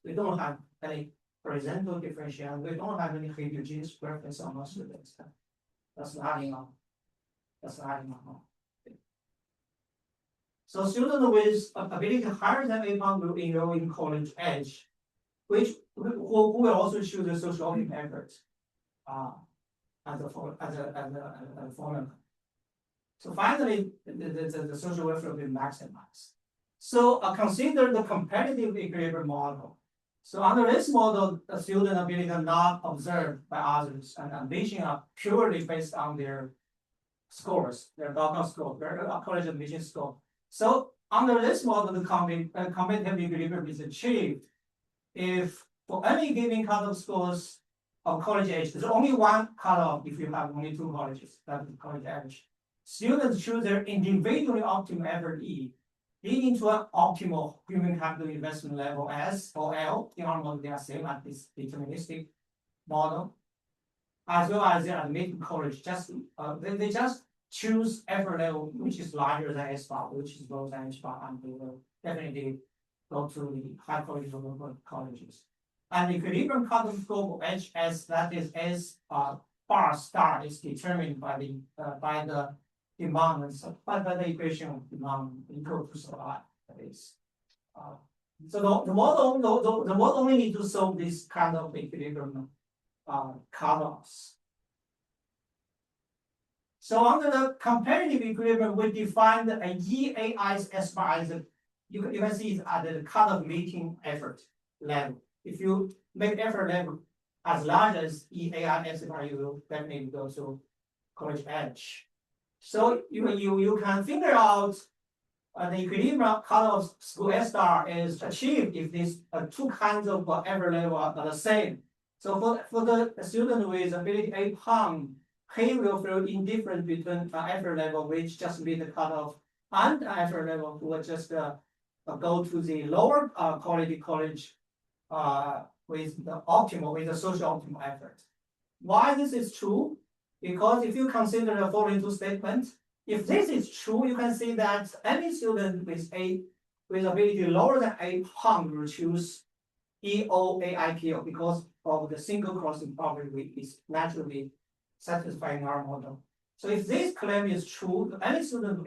C: We don't have any horizontal differentiation. We don't have any heterogeneous preference among students. That's not enough. That's not enough. So students with ability higher than 8 pound will enroll in college edge, who will also choose the social optimal effort as a formula. So finally, the social welfare will be maximized. So consider the competitive equilibrium model. So under this model, the student ability are not observed by others, and ambition are purely based on their scores, their DOCA score, their college admission score. So under this model, the competitive equilibrium is achieved if for any given cutoff scores of college age, there's only one cutoff if you have only 2 colleges, that's the college average. Students choose their individually optimal effort E, leading to an optimal human capital investment level S or L. In our model, they are same as this deterministic model, as well as their admitted college. They just choose effort level which is larger than S bar, which is lower than S bar, and they will definitely go to the high quality local colleges. And the equilibrium cutoff score of HS, that is S bar star, is determined by the demand and supply, by the equation of demand equal to supply. That is, so the model only need to solve this kind of equilibrium cutoffs. So under the competitive equilibrium, we define the EAI's S bar as you can see it's at the cutoff meeting effort level. If you make effort level as large as EAI S bar, you will definitely go to college edge. So you can figure out the equilibrium cutoff school S star is achieved if these 2 kinds of effort level are the same. So for the student with ability 8 pound, he will feel indifferent between effort level which just meet the cutoff and effort level who will just go to the lower quality college with the social optimal effort. Why this is true? Because if you consider the following two statements, if this is true, you can see that any student with ability lower than 8 pounds will choose EO-AIPO because of the single crossing property is naturally satisfying our model. So if this claim is true, any student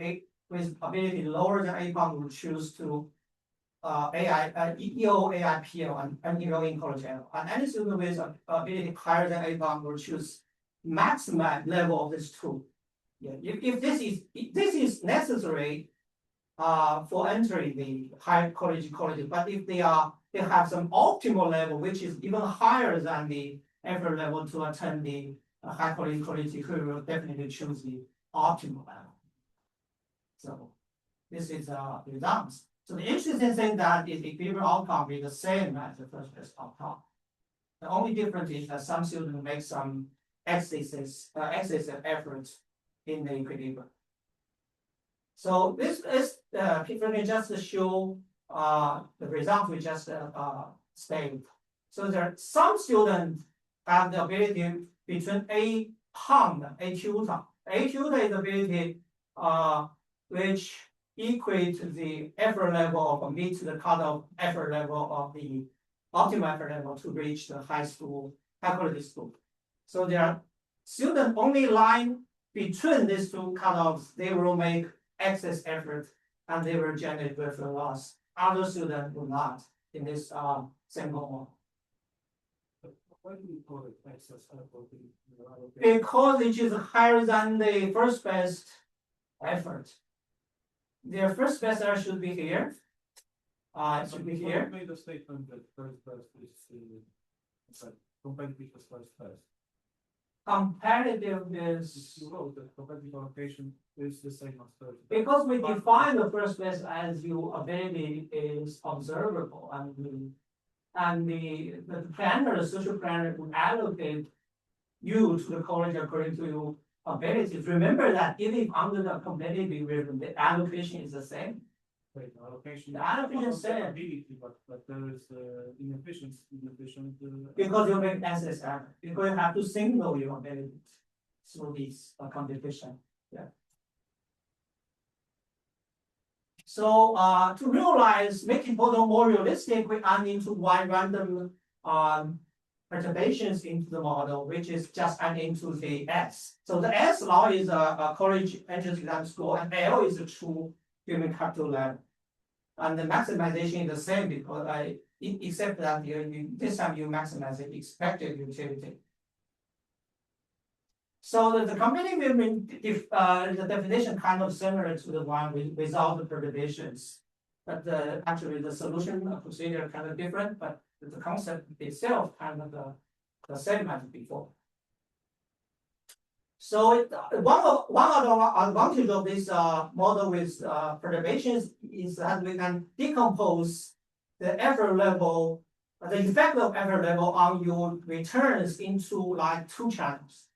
C: with ability lower than 8 pounds will choose to EO-AIPO and enroll in college level. And any student with ability higher than 8 pounds will choose maximum level of this two. Yeah, if this is necessary for entering the high college, but if they have some optimal level which is even higher than the effort level to attend the high college, we will definitely choose the optimal level. So this is results. So the interesting thing that is equilibrium outcome is the same as the first best outcome. The only difference is that some students make some excessive efforts in the equilibrium. So this is let me just show the result we just stated. So there are some students have the ability between A pound and A tilde. A tilde is the ability which equate the effort level of meet the cutoff effort level of the optimal effort level to reach the high quality school. So there are students only lying between these two cutoffs, they will make excess effort and they will generate virtual loss. Other students will not in this sample model.
F: Why do we call it excess effort?
C: Because it is higher than the first best effort. Their first best effort should be here. It should be here.
F: Made a statement that first best is competitive as first best.
C: Competitive is
F: You wrote that competitive allocation is the same as first best.
C: because we define the first best as your ability is observable and the planner, the social planner would allocate you to the college according to your abilities. Remember that even under the competitive rhythm, the allocation is the same.
F: Wait, allocation.
C: The allocation is same
F: ability, but there is inefficient.
C: because you make excess effort. Because you have to signal your abilities through this competition. Yeah. So to realize, making model more realistic, we add into one random perturbations into the model, which is just add into the S. So the S now is a college entrance exam score, and L is a true human capital level. And the maximization is the same because except that this time you maximize the expected utility. So the competitive the definition kind of similar to the one without the perturbations, but actually the solution procedure kind of different, but the concept itself kind of the same as before. So one of the advantage of this model with perturbations is that we can decompose the effort level, the effect of effort level on your returns into like two channels.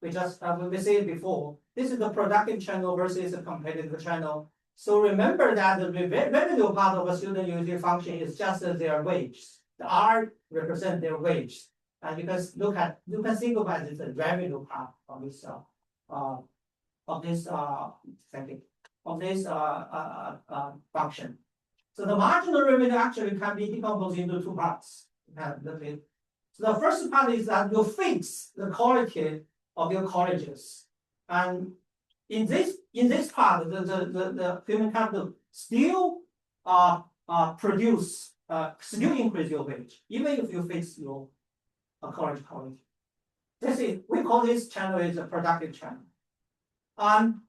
C: We just we said before, this is the productive channel versus the competitive channel. So remember that the revenue part of a student utility function is just their wages. The R represent their wage. And you can think about it as the revenue part of this function. So the marginal revenue actually can be decomposed into two parts. So the first part is that you fix the quality of your colleges, and in this part, the human capital still still increase your wage, even if you fix your college quality. We call this channel is a productive channel. And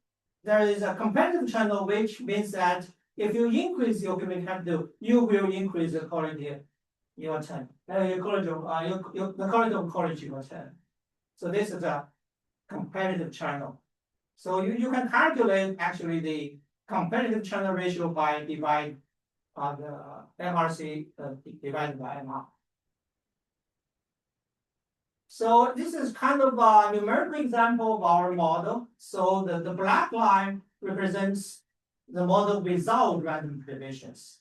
C: there is a competitive channel, which means that if you increase your human capital, you will increase the quality you attend. The quality of college you attend. So this is a competitive channel. So you can calculate actually the competitive channel ratio by divide the MRC divided by MR. So this is kind of a numerical example of our model. So the black line represents the model without random perturbations.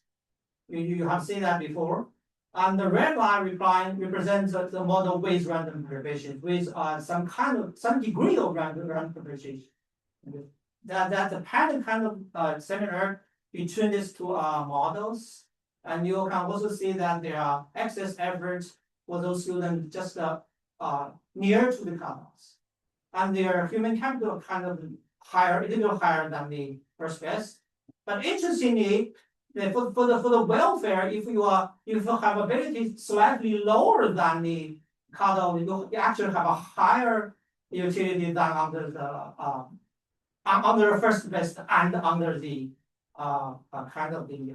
C: You have seen that before. And the red line represents the model with random perturbations, with some degree of random perturbation. That the pattern kind of similar between these two models. And you can also see that there are excess efforts for those students just near to the cutoffs. And their human capital kind of higher, a little higher than the first best. But interestingly, for the welfare, if you have ability slightly lower than the cutoff, you actually have a higher utility than under the first best and under the kind of the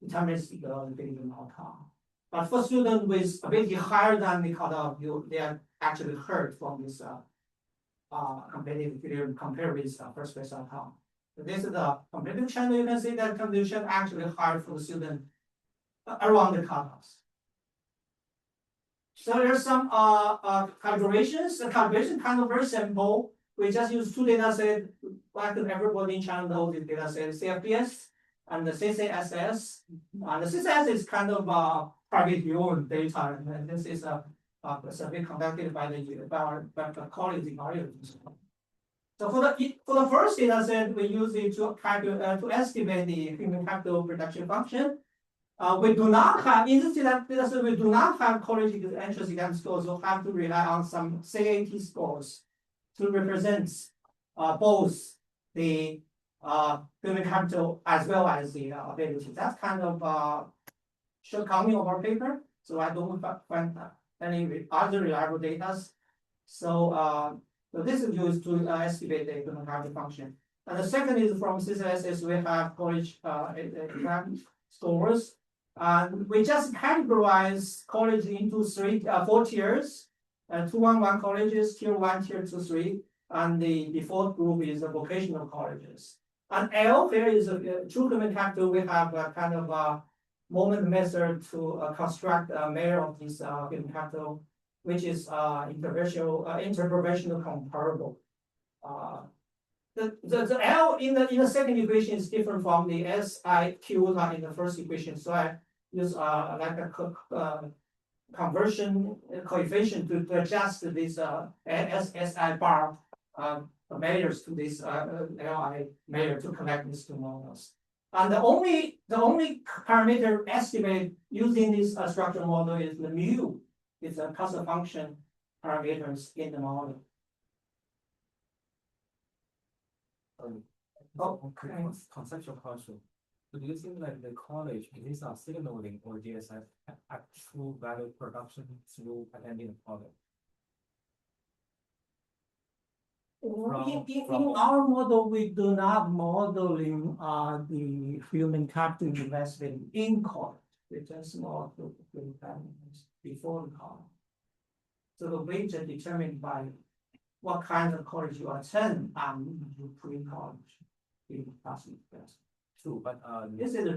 C: deterministic ability outcome. But for students with ability higher than the cutoff, they are actually hurt from this competitive period compared with first best outcome. So this is the competitive channel. You can see that competition actually higher for the student around the cutoffs. So there's some calculations. The calculation kind of very simple. We just use two data sets. Like everybody in China knows the data set, CFPS and the CCSS. And the CCSS is kind of private owned data, and this is a survey conducted by the colleagues in Ireland. So for the first data set, we use it to estimate the human capital production function. We do not have in this data set, we do not have college entrance exam scores, so have to rely on some CAT scores to represent both the human capital as well as the ability. That's kind of shortcoming of our paper. So I don't find any other reliable data. So this is used to estimate the human capital function. And the second is from CCSS, we have college exam scores. And we just categorize college into four tiers, 211 colleges, tier 1, tier 2, 3, and the default group is the vocational colleges. And L, there is a true human capital. We have a kind of a moment method to construct a measure of this human capital, which is interprofessional comparable. The L in the second equation is different from the SIQ in the first equation. So I use like a conversion coefficient to adjust this SSI bar measures to this LI measure to connect these two models. And the only parameter estimate using this structural model is the mu. It's a cost function parameters in the model.
F: Okay. Conceptual question. So do you think that the college is a signaling or DSI actual value production through attending the college?
C: In our model, we do not modeling the human capital investment in college. We just model the investments before the college. So the wage is determined by what kind of college you attend and you pre-college in class investment.
F: True, but
C: This is a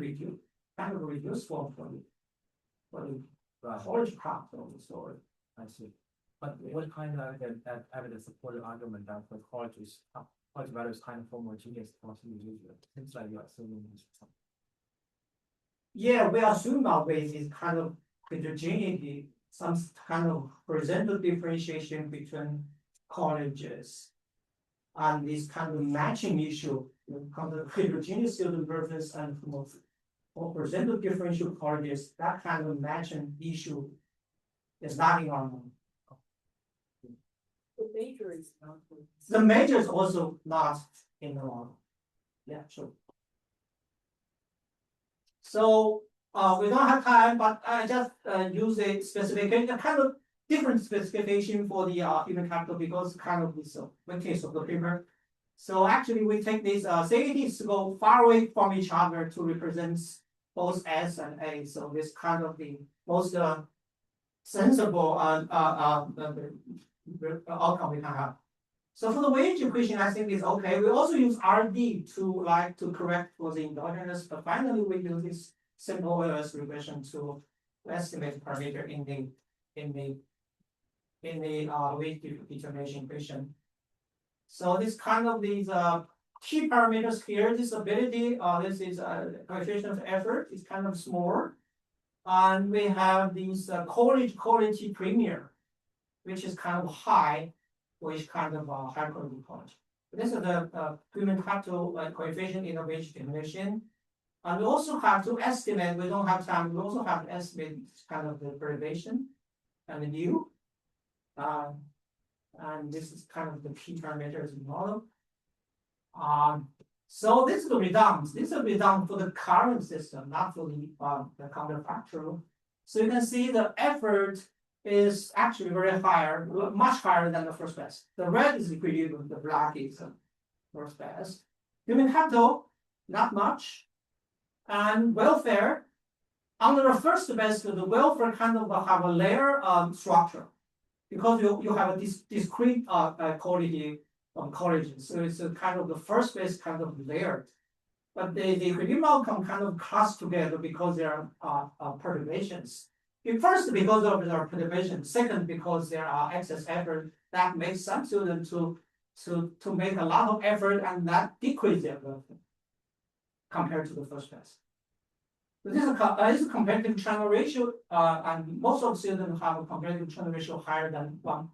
C: kind of a reduced form for the college part of the story.
F: I see. But what kind of evidence support the argument that the college value is kind of homogeneous across individuals? Seems like you're assuming this.
C: Yeah, we assume nowadays is kind of heterogeneity, some kind of horizontal differentiation between colleges, and this kind of matching issue, kind of heterogeneous student versus and horizontal differential colleges. That kind of matching issue is not in our model.
E: The major is not.
C: The major is also not in the model. Yeah, sure. So we don't have time, but I just use a specification, a kind of different specification for the human capital because kind of this one case of the paper. So actually, we take these CATs to go far away from each other to represent both S and A. So this kind of the most sensible outcome we can have. So for the wage equation, I think is okay. We also use RD to correct for the endogenous, but finally we use this simple OLS regression to estimate parameter in the wage determination equation. So this kind of these key parameters here, this ability, this is coefficient of effort is kind of small. And we have these college quality premium, which is kind of high, which kind of high quality college. This is the human capital coefficient innovation definition. And we also have to estimate, we don't have time, we also have to estimate kind of the derivation and the new. And this is kind of the key parameters in the model. So this is the redundant. This is redundant for the current system, not for the counterfactual. So you can see the effort is actually very higher, much higher than the first best. The red is equilibrium, the black is first best. Human capital, not much. And welfare, under the first best, the welfare kind of have a layer structure because you have a discrete quality of colleges. So it's a kind of the first best kind of layered. But the equilibrium outcome kind of cluster together because there are perturbations. First, because of their perturbation. Second, because there are excess effort that makes some students to make a lot of effort and that decrease their welfare compared to the first best. So this is a comparative channel ratio, and most of the students have a comparative channel ratio higher than 0.5.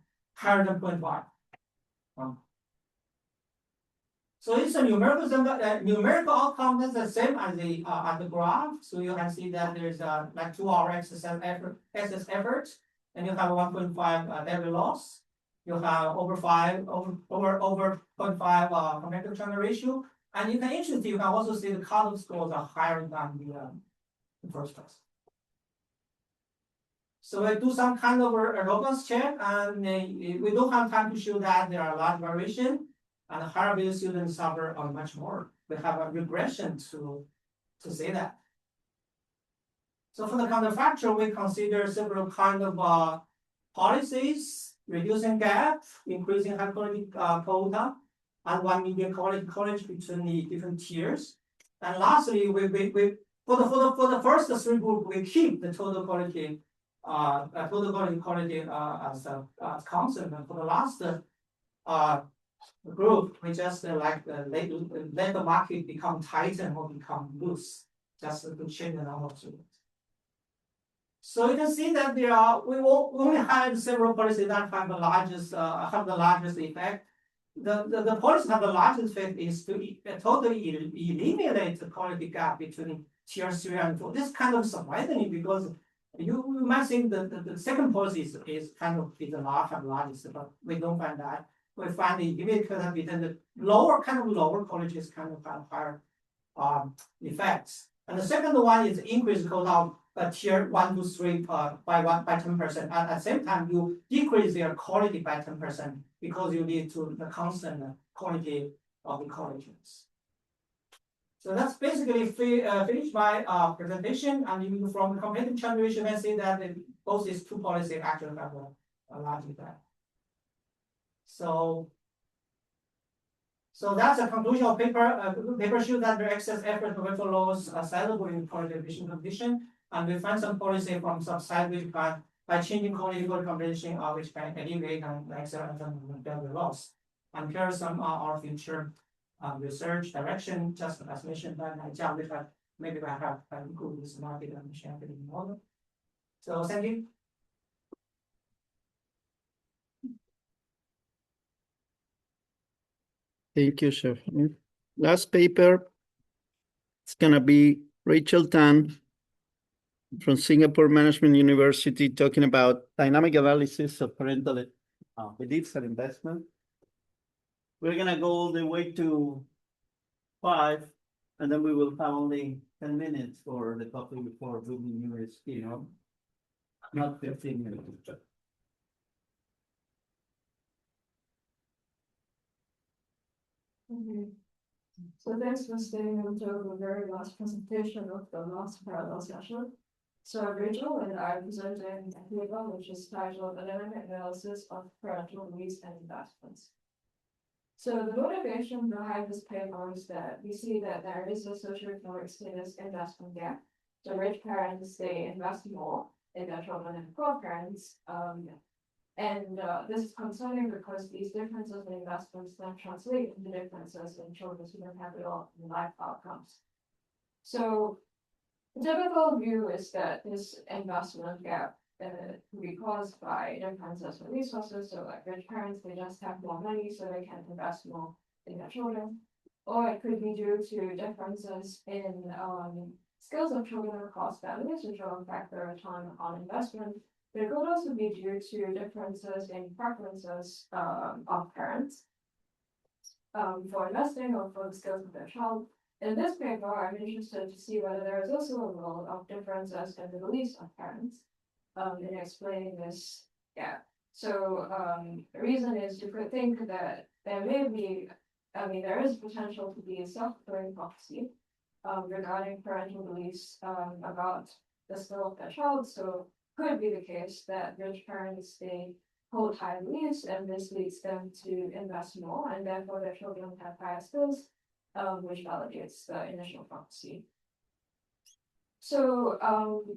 C: So it's a numerical outcome that's the same as the graph. So you can see that there's like 2 hour excess effort, and you have 1.5 every loss. You have over 0.5 comparative channel ratio, and you can also see the cutoff scores are higher than the first test. So we do some kind of a robust check, and we don't have time to show that there are large variation. And higher ability students suffer much more. We have a regression to say that. So for the counterfactual, we consider several kind of policies, reducing gap, increasing high quality quota, and 1 million college between the different tiers. And lastly, we for the first 3 group, we keep the total quality as constant. And for the last group, we just let the market become tighter or become loose, just to change the number of students. So you can see that we only had several policies that have the largest effect. The policy have the largest effect is to totally eliminate the quality gap between tier 3 and 4. This kind of surprising because you might think that the second policy is kind of the largest, but we don't find that. We find the because between the lower colleges kind of have higher effects. And the second one is increase quota of tier 1 to 3 by 10%. At the same time, you decrease their quality by 10% because you need to the constant quality of the colleges. So that's basically finished my presentation. And even from the competitive channel ratio, you can see that both these 2 policies actually have a large effect. So that's a conclusion of paper. Paper shows that the excess effort to welfare loss are sizable in quality efficient condition, and we find some policy from subside which by changing quality combination, which can alleviate and excess and welfare loss. And here are some our future research direction, just as mentioned by Jiang, maybe I have included this market and share it in the model. So thank you.
A: Thank you, Chef. Last paper, it's gonna be Rachel Tan from Singapore Management University talking about dynamic analysis of parental beliefs and investment. We're gonna go all the way to 5, and then we will have only 10 minutes for the topic before moving university, not 15 minutes.
B: So thanks for staying until the very last presentation of the last parallel session. So Rachel and I presenting a paper which is titled Dynamic Analysis of Parental Needs and Investments. So the motivation behind this paper is that we see that there is a socioeconomic status investment gap. So rich parents, they invest more in their children and poor parents. And this is concerning because these differences in investments then translate into differences in children's human capital and life outcomes. So
G: The typical view is that this investment gap can be caused by differences in resources. So like rich parents, they just have more money, so they can invest more in their children. Or it could be due to differences in skills of children across families, which will affect their return on investment. But it could also be due to differences in preferences of parents for investing or for the skills of their child. In this paper, I'm interested to see whether there is also a role of differences in the beliefs of parents in explaining this gap. So the reason is to think that there may be, there is potential to be a self-fulfilling prophecy regarding parental beliefs about the skill of their child. So could be the case that rich parents, they hold high beliefs and this leads them to invest more and therefore their children have higher skills, which validates the initial prophecy. So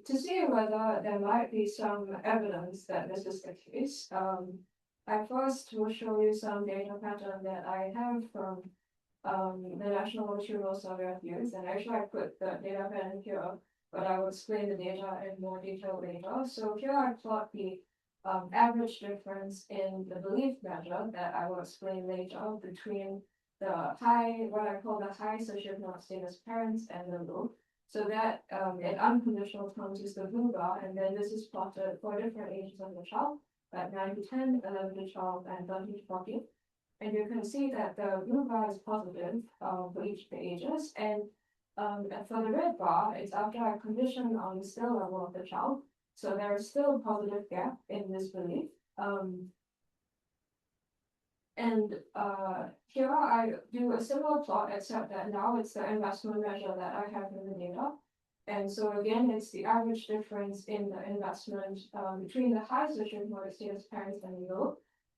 G: to see whether there might be some evidence that this is the case, I first will show you some data pattern that I have from the National Retrieval Survey of Youth, and actually I put the data pattern here, but I will explain the data in more detail later. So here I plot the average difference in the belief measure that I will explain later between the high, what I call the high socioeconomic status parents and the low. So that in unconditional terms is the blue bar, and then this is plotted for different ages of the child, like 9 to 10, 11 to 12, and 13 to 14. And you can see that the blue bar is positive for each of the ages, and for the red bar, it's after a condition on the skill level of the child. So there is still a positive gap in this belief. Here I do a similar plot, except that now it's the investment measure that I have in the data. And so again, it's the average difference in the investment between the high socioeconomic status parents and the low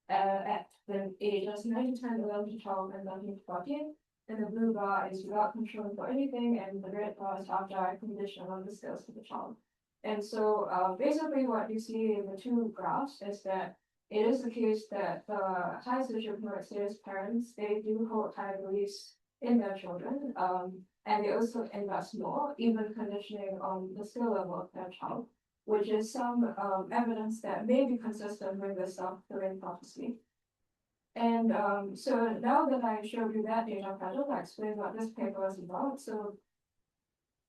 G: at the ages 9 to 10, 11 to 12, and 13 to 14. And the blue bar is without controlling for anything, and the red bar is after I condition on the skills of the child. And so basically what you see in the two graphs is that it is the case that the high socioeconomic status parents, they do hold high beliefs in their children, and they also invest more, even conditioning on the skill level of their child, which is some evidence that may be consistent with the self-fulfilling prophecy. And so now that I showed you that data pattern, I'll explain what this paper is about. So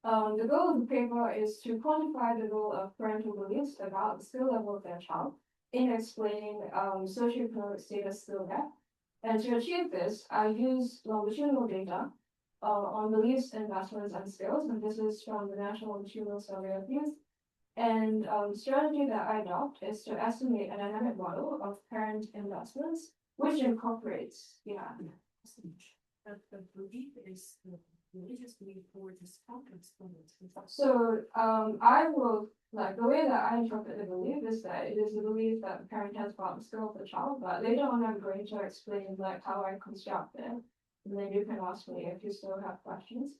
G: the goal of the paper is to quantify the role of parental beliefs about the skill level of their child in explaining socioeconomic status skill gap. And to achieve this, I use longitudinal data on beliefs, investments, and skills. And this is from the National Retrieval Survey of Youth. And the strategy that I adopt is to estimate a dynamic model of parent investments, which incorporates,
B: But the belief is the religious belief or this complex belief.
G: So I will, like, the way that I interpret the belief is that it is the belief that the parent has about the skill of the child, but later on I'm going to explain like how I construct it, and then you can ask me if you still have questions.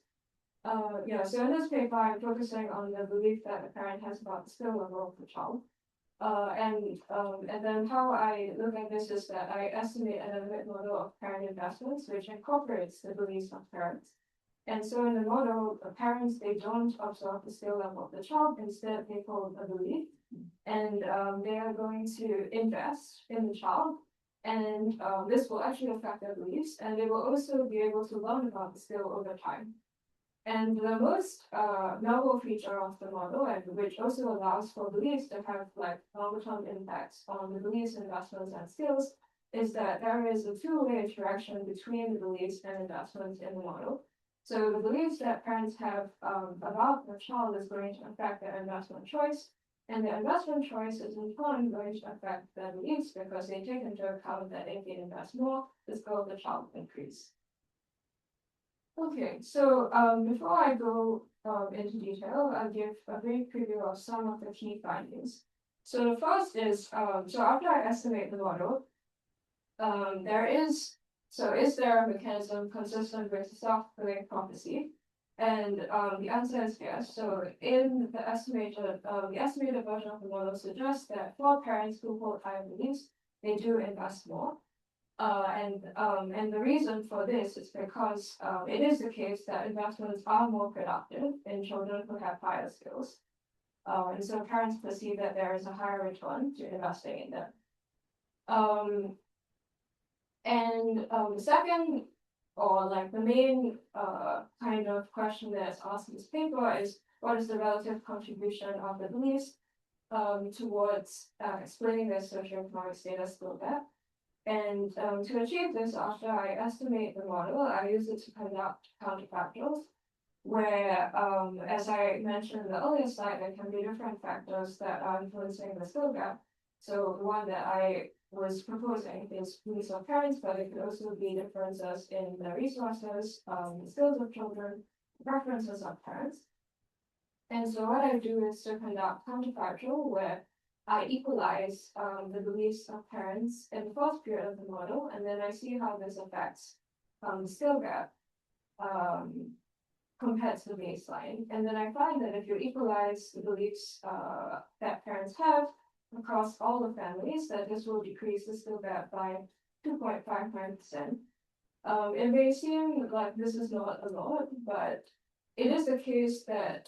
G: So in this paper I'm focusing on the belief that the parent has about the skill level of the child. And then how I look at this is that I estimate an dynamic model of parent investments, which incorporates the beliefs of parents. And so in the model, the parents, they don't observe the skill level of the child, instead they hold a belief, and they are going to invest in the child, and this will actually affect their beliefs, and they will also be able to learn about the skill over time. And the most novel feature of the model, and which also allows for beliefs to have like longer-term impacts on the beliefs, investments, and skills, is that there is a two-way interaction between the beliefs and investments in the model. So the beliefs that parents have about their child is going to affect their investment choice, and the investment choice is in turn going to affect their beliefs because they take into account that if they invest more, the skill of the child will increase. Okay, so before I go into detail, I'll give a brief preview of some of the key findings. So the first is, so after I estimate the model, is there a mechanism consistent with self-fulfilling prophecy? And the answer is yes. So in the estimated version of the model suggests that for parents who hold higher beliefs, they do invest more. And the reason for this is because it is the case that investments are more productive in children who have higher skills. And so parents perceive that there is a higher return to investing in them. The second, or like the main kind of question that's asked in this paper is, what is the relative contribution of the beliefs towards explaining the socioeconomic status skill gap? And to achieve this, after I estimate the model, I use it to conduct counterfactuals, where, as I mentioned in the earlier slide, there can be different factors that are influencing the skill gap. So the one that I was proposing is beliefs of parents, but it could also be differences in the resources, the skills of children, preferences of parents. And so what I do is to conduct counterfactual, where I equalize the beliefs of parents in the first period of the model, and then I see how this affects the skill gap compared to the baseline. And then I find that if you equalize the beliefs that parents have across all the families, that this will decrease the skill gap by 2.59%. It may seem like this is not a lot, but it is the case that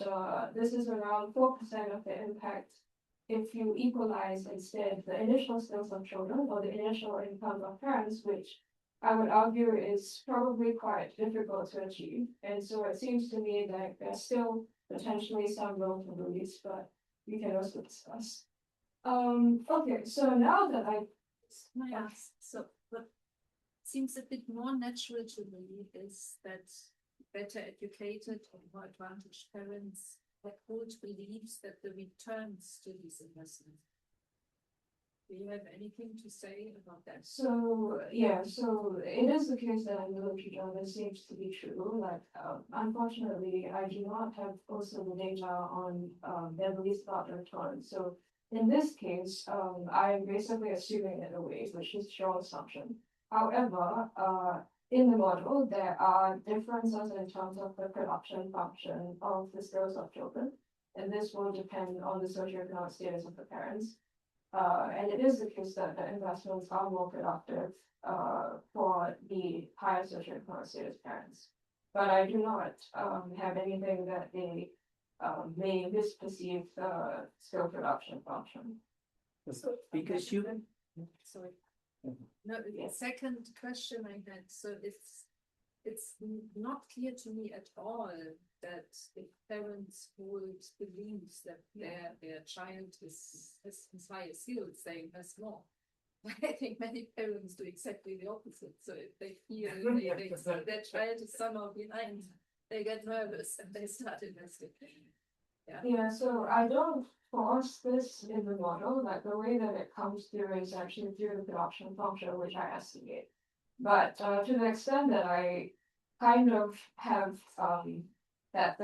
G: this is around 4% of the impact if you equalize instead the initial skills of children or the initial income of parents, which I would argue is probably quite difficult to achieve. And so it seems to me that there's still potentially some role for beliefs, but we can also discuss. Okay, so now that
B: May I ask, so what seems a bit more natural to me is that better educated or more advantaged parents hold beliefs that the returns to these investments. Do you have anything to say about that?
G: So yeah, so it is the case that in the literature this seems to be true. Like unfortunately, I do not have also the data on their beliefs about the return. So in this case, I'm basically assuming it away, which is your assumption. However, in the model, there are differences in terms of the production function of the skills of children, and this will depend on the socioeconomic status of the parents. And it is the case that the investments are more productive for the higher socioeconomic status parents. But I do not have anything that they may misperceive the skill production function.
A: Because you.
B: Sorry. No, the second question I had, so it's not clear to me at all that if parents hold beliefs that their child has higher skills, they invest more. I think many parents do exactly the opposite. So if they feel their child is somehow behind, they get nervous and they start investing.
G: Yeah, so I don't force this in the model. Like the way that it comes through is actually through the production function, which I estimate. But to the extent that I kind of have that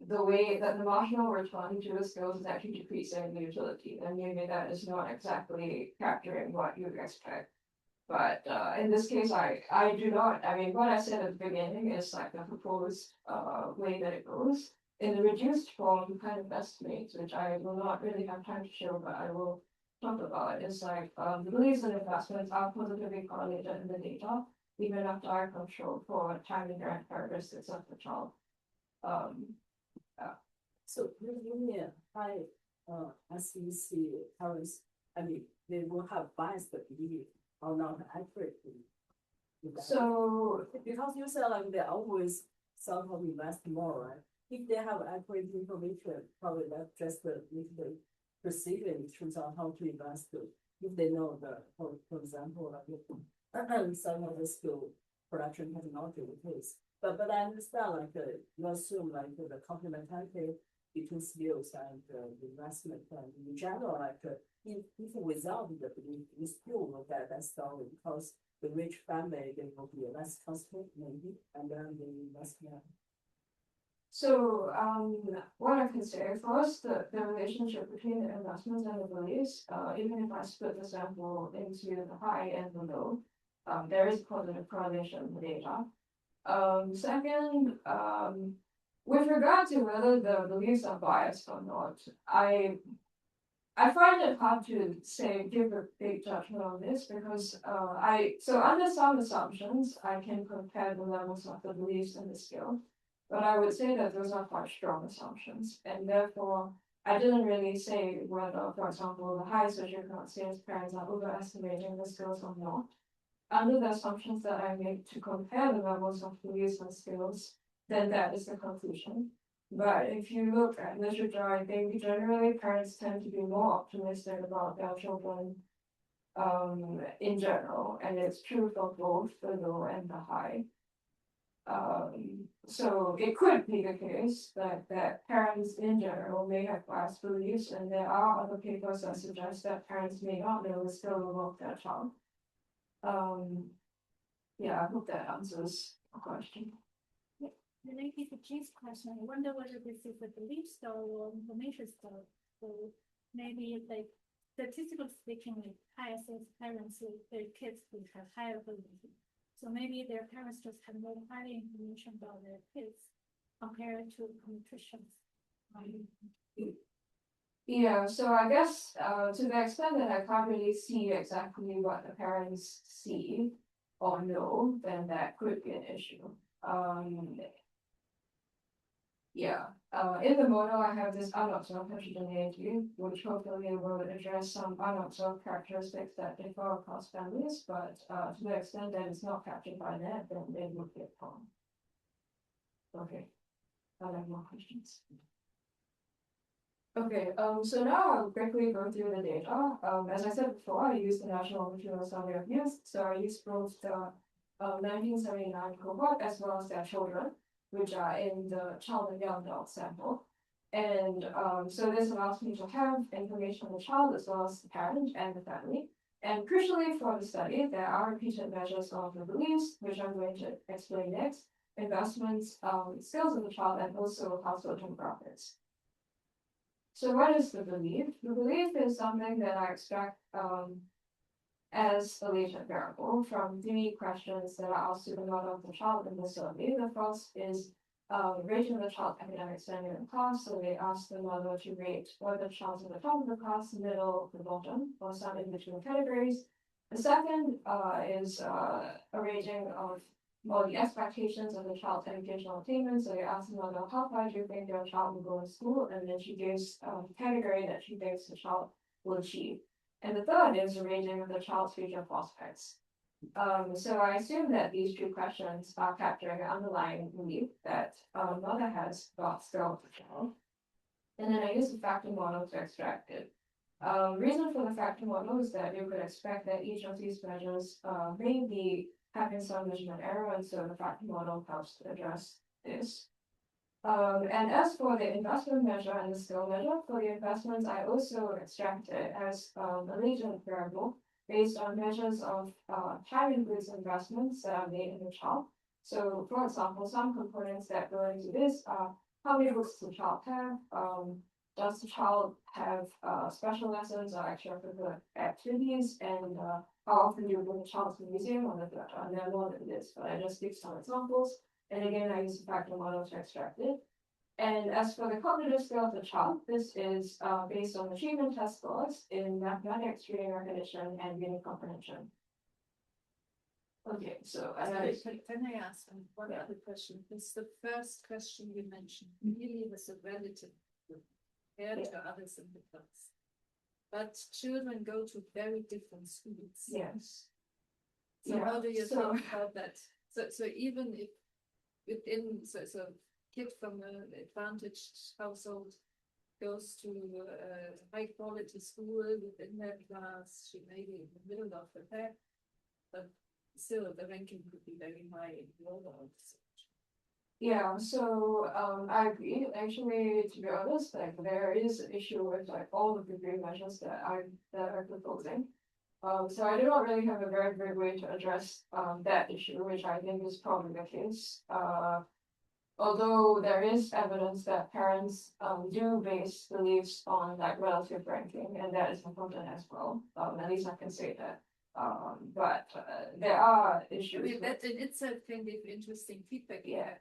G: the way that the marginal return to the skills is actually decreasing the utility, then maybe that is not exactly capturing what you expect. But in this case, I do not. I mean, what I said at the beginning is like the proposed way that it goes. In the reduced form kind of estimates, which I will not really have time to show, but I will talk about, is like the beliefs and investments are positively correlated in the data, even after I control for time inherent characteristics of the child.
B: So really high SEC parents, I mean, they will have biased belief or not accurately.
G: So
B: because you said like they always sort of invest more, right? If they have accurate information, probably that's just the perceiving in terms of how to invest. If they know for example, like some of the skill production technology in case. But I understand like you assume like the complementarity between skills and investment, and in general, like if without the belief, you still will get that story because the rich family they will be less costly maybe, and then the investment.
G: So what I can say, first, the relationship between the investments and the beliefs, even if I split the sample into the high and the low, there is positive correlation in the data. Second, with regard to whether the beliefs are biased or not, I find it hard to say, give a big judgment on this because so under some assumptions, I can compare the levels of the beliefs and the skill. But I would say that those are quite strong assumptions, and therefore I didn't really say whether, for example, the high socioeconomic status parents are overestimating the skills or not. Under the assumptions that I made to compare the levels of beliefs and skills, then that is the conclusion. But if you look at literature, I think generally parents tend to be more optimistic about their children in general, and it's true for both the low and the high. So it could be the case that parents in general may have biased beliefs, and there are other papers that suggest that parents may not know the skill of their child. Yeah, I hope that answers the question.
D: Related to Jim's question, I wonder whether this is a belief style or information style. So maybe like statistically speaking, like higher census parents, like, their kids will have higher ability. So maybe their parents just have more higher information about their kids compared to nutrition.
G: Yeah, so I guess to the extent that I can't really see exactly what the parents see or know, then that could be an issue. Yeah, in the model, I have this unobserved heterogeneity, which hopefully will address some unobserved characteristics that differ across families, but to the extent that it's not captured by that, then they would get wrong. Okay, I have more questions. Okay, so now I'll quickly go through the data. As I said before, I used the National Material Survey of Youth, so I used both the 1979 cohort as well as their children, which are in the child and young adult sample. And so this allows me to have information on the child as well as the parent and the family. And crucially for the study, there are repeated measures of the beliefs, which I'm going to explain next, investments, skills of the child, and also household demographics. So what is the belief? The belief is something that I extract as a latent variable from 3 questions that are asked to the mother of the child in the survey. The first is rating the child's academic standing in class. So they ask the mother to rate whether the child's at the top of the class, the middle, the bottom, or some in between categories. The second is a rating of the expectations of the child's educational attainment. So they ask the mother, how far do you think your child will go in school? And then she gives a category that she thinks the child will achieve. And the third is a rating of the child's future prospects. So I assume that these 2 questions are capturing an underlying belief that a mother has about skill of the child. And then I use the factor model to extract it. Reason for the factor model is that you could expect that each of these measures may be having some measurement error, and so the factor model helps to address this. And as for the investment measure and the skill measure, for the investments, I also extracted as a latent variable based on measures of time includes investments that are made in the child. So, for example, some components that go into this are how many books does the child have? Does the child have special lessons or extracurricular activities? And how often do you bring the child to the museum or the theater? And there are more than this, but I just give some examples. And again, I use the factor model to extract it. And as for the cognitive skill of the child, this is based on achievement test scores in mathematics, reading recognition, and reading comprehension. Okay, so
H: can I ask one other question? It's the first question you mentioned, really was a relative compared to others in the class. But children go to very different schools.
G: Yes.
H: So how do you think about that? So even if within so kid from an advantaged household goes to a high quality school within their class, she may be in the middle of the pack, but still the ranking could be very high in the overall.
G: Yeah, so I agree. Actually, to be honest, like there is an issue with like all of the degree measures that I'm proposing. So I do not really have a very good way to address that issue, which I think is probably the case. Although there is evidence that parents do base beliefs on like relative ranking, and that is important as well. At least I can say that. But there are issues.
H: I mean, that in itself can give interesting feedback.
G: Yeah.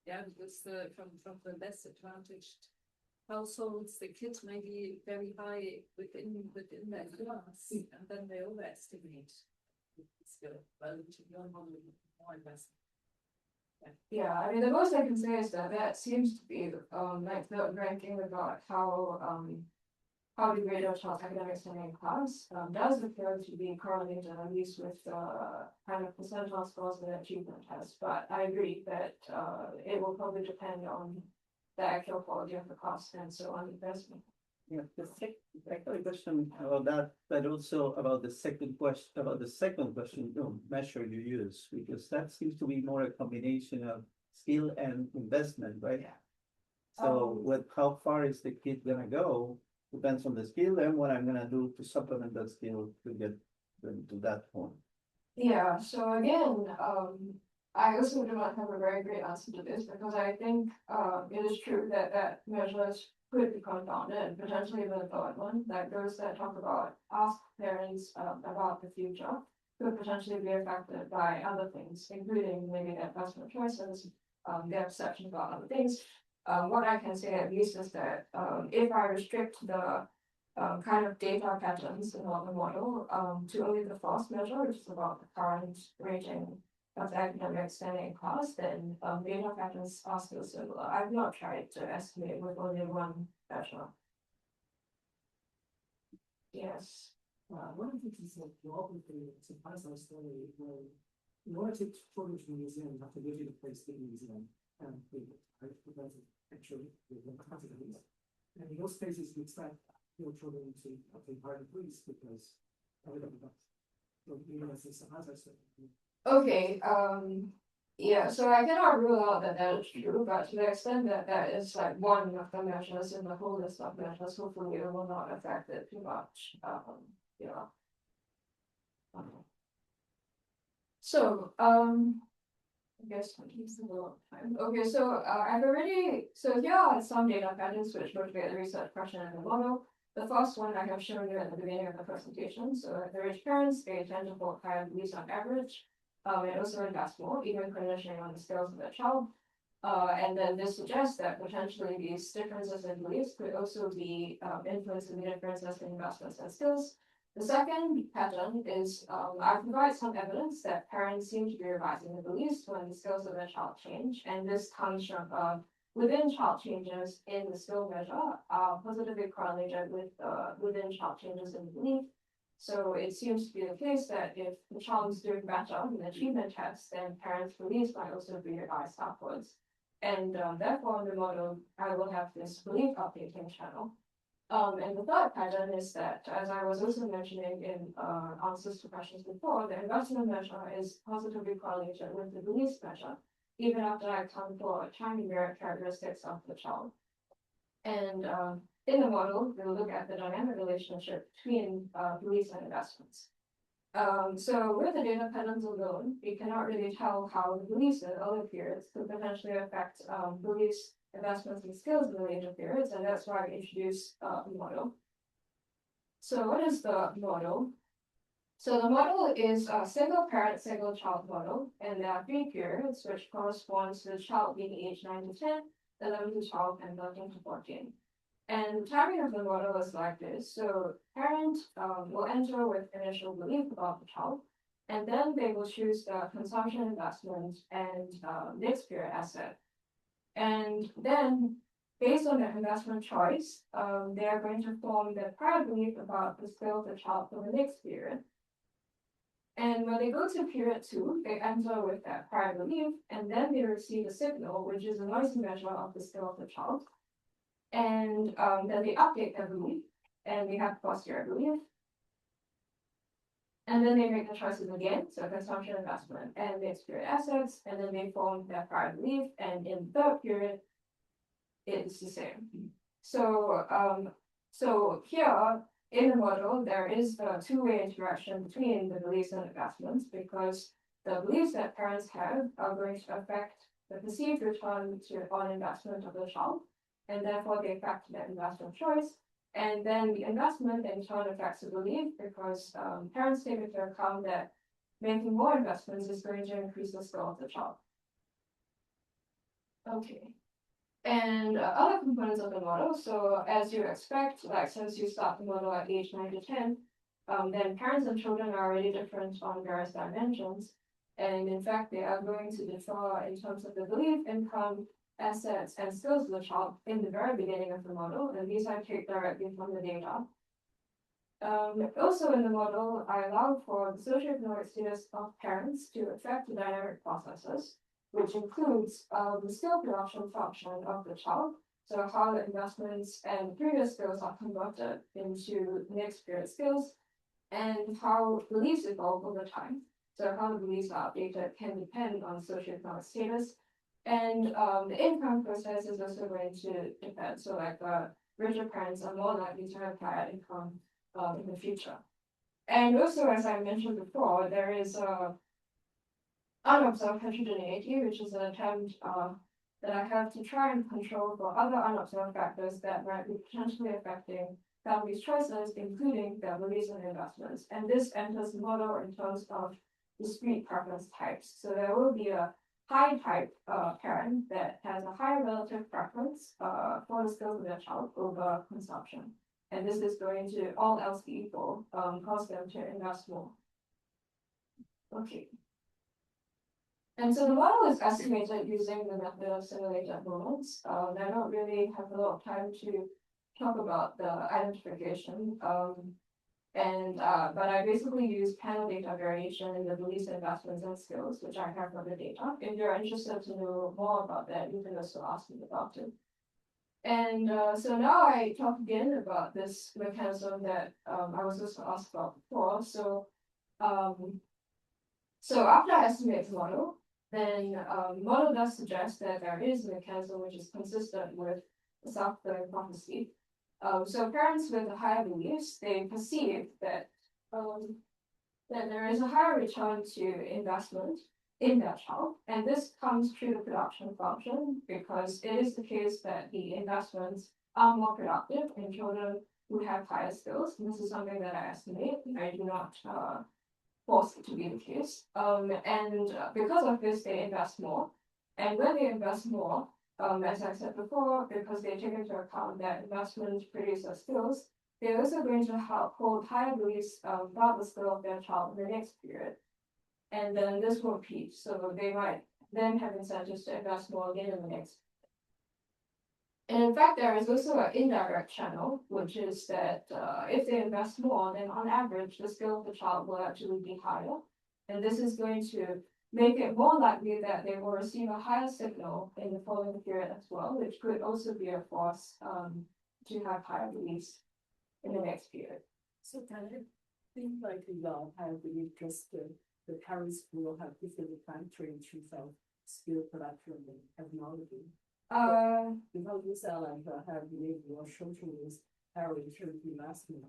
H: Yeah, because from the less advantaged households, the kids may be very high within that class, and then they overestimate. It's good, well, to be on more investment.
G: Yeah, I mean, the most I can say is that that seems to be, like the ranking about how the grade of child's academic standing in class, does appear to be correlated at least with, kind of percentile scores and achievement tests, but I agree that, it will probably depend on the actual quality of the class and so on investment.
A: Yeah, I got a question about that, but also about the second question, measure you use, because that seems to be more a combination of skill and investment, right?
G: Yeah.
A: So how far is the kid gonna go depends on the skill and what I'm gonna do to supplement that skill to get them to that point.
G: Yeah, so again, I also do not have a very great answer to this because I think, it is true that measures could be confounded and potentially even a third one, that those that talk about ask parents, about the future could potentially be affected by other things, including maybe their personal choices, their perception about other things. What I can say at least is that, if I restrict the kind of data patterns in the model to only the first measure, which is about the current rating of the academic standing in class, then data patterns are still similar. I've not tried to estimate with only one measure. Yes.
I: One of the things is that you often surprise our story where in order to photos from the museum, you have to go to the place that the museum and right, because actually the consequences. And in those cases, we expect your children to take part in police because everybody does. So even as a surprise our story.
G: Okay, yeah, so I cannot rule out that that is true, but to the extent that that is like one of the measures in the whole list of measures, hopefully it will not affect it too much, yeah. So, I guess I'm using a lot of time. Okay, so so here are some data patterns which motivate the research question in the model. The first one I have shown you at the beginning of the presentation. So the rich parents, they tend to hold higher beliefs on average. And also invest more, even conditioning on the skills of the child. And then this suggests that potentially these differences in beliefs could also be influencing the differences in investments and skills. The second pattern is I provide some evidence that parents seem to be revising the beliefs when the skills of their child change, and this comes from within child changes in the skill measure are positively correlated with within child changes in belief. So it seems to be the case that if the child is doing better in the achievement test, then parents' beliefs might also be revised upwards. And therefore, in the model, I will have this belief updating channel. And the third pattern is that, as I was also mentioning in answers to questions before, the investment measure is positively correlated with the beliefs measure, even after I account for time numeric characteristics of the child. And in the model, we'll look at the dynamic relationship between beliefs and investments. So with the data patterns alone, we cannot really tell how the beliefs in earlier periods could potentially affect beliefs, investments, and skills in the later periods, and that's why we introduced the model. So what is the model? So the model is a single parent, single child model, and there are 3 periods which correspond to the child being aged 9 to 10, 11 to 12, and 13 to 14. And the timing of the model is like this. So parent will enter with initial belief about the child, and then they will choose the consumption investment and next period asset. And then based on the investment choice, they are going to form their prior belief about the skill of the child for the next period. And when they go to period 2, they enter with that prior belief, and then they receive a signal, which is a noisy measure of the skill of the child. And then they update their belief, and they have posterior belief. And then they make the choices again, so consumption, investment, and the period assets, and then they form their prior belief, and in the third period, it's the same. So, so here in the model, there is a two-way interaction between the beliefs and investments, because the beliefs that parents have are going to affect the perceived return on investment of the child, and therefore they affect the investment choice. And then the investment in turn affects the belief, because parents take into account that making more investments is going to increase the skill of the child. Okay. And other components of the model, so as you expect, like since you start the model at age 9 to 10, then parents and children are already different on various dimensions. And in fact, they are going to differ in terms of the belief, income, assets, and skills of the child in the very beginning of the model, and these are taken directly from the data. Also in the model, I allow for the socioeconomic status of parents to affect the dynamic processes, which includes the skill production function of the child, so how the investments and previous skills are converted into next period skills, and how beliefs evolve over time. So how the beliefs are updated can depend on socioeconomic status, and the income process is also going to depend. So like richer parents are more likely to have higher income in the future. And also, as I mentioned before, there is unobserved heterogeneity, which is an attempt that I have to try and control for other unobserved factors that might be potentially affecting families' choices, including their beliefs and investments. And this enters the model in terms of discrete preference types. So there will be a high type parent that has a high relative preference for the skills of their child over consumption. And this is going to, all else be equal, cause them to invest more. Okay. And so the model is estimated using the method of simulated moments. I don't really have a lot of time to talk about the identification. But I basically use panel data variation in the beliefs, investments, and skills, which I have from the data. If you're interested to know more about that, you can also ask me about it. And so now I talk again about this mechanism that I was also asked about before. So after I estimate the model, then the model does suggest that there is a mechanism which is consistent with the self-fulfilling prophecy. So parents with higher beliefs, they perceive that there is a higher return to investment in their child, and this comes through the production function because it is the case that the investments are more productive in children who have higher skills. And this is something that I estimate. I do not force it to be the case. And because of this, they invest more. And when they invest more, as I said before, because they take into account that investment produces skills, they're also going to hold higher beliefs about the skill of their child in the next period. And then this will repeat. So they might then have incentives to invest more again in the next. And in fact, there is also an indirect channel, which is that if they invest more, then on average, the skill of the child will actually be higher. And this is going to make it more likely that they will receive a higher signal in the following period as well, which could also be a force to have higher beliefs in the next period.
B: So can it think like higher belief just the parents will have different factory in terms of skill production and technology? Because you said like higher belief will show is higher return investment.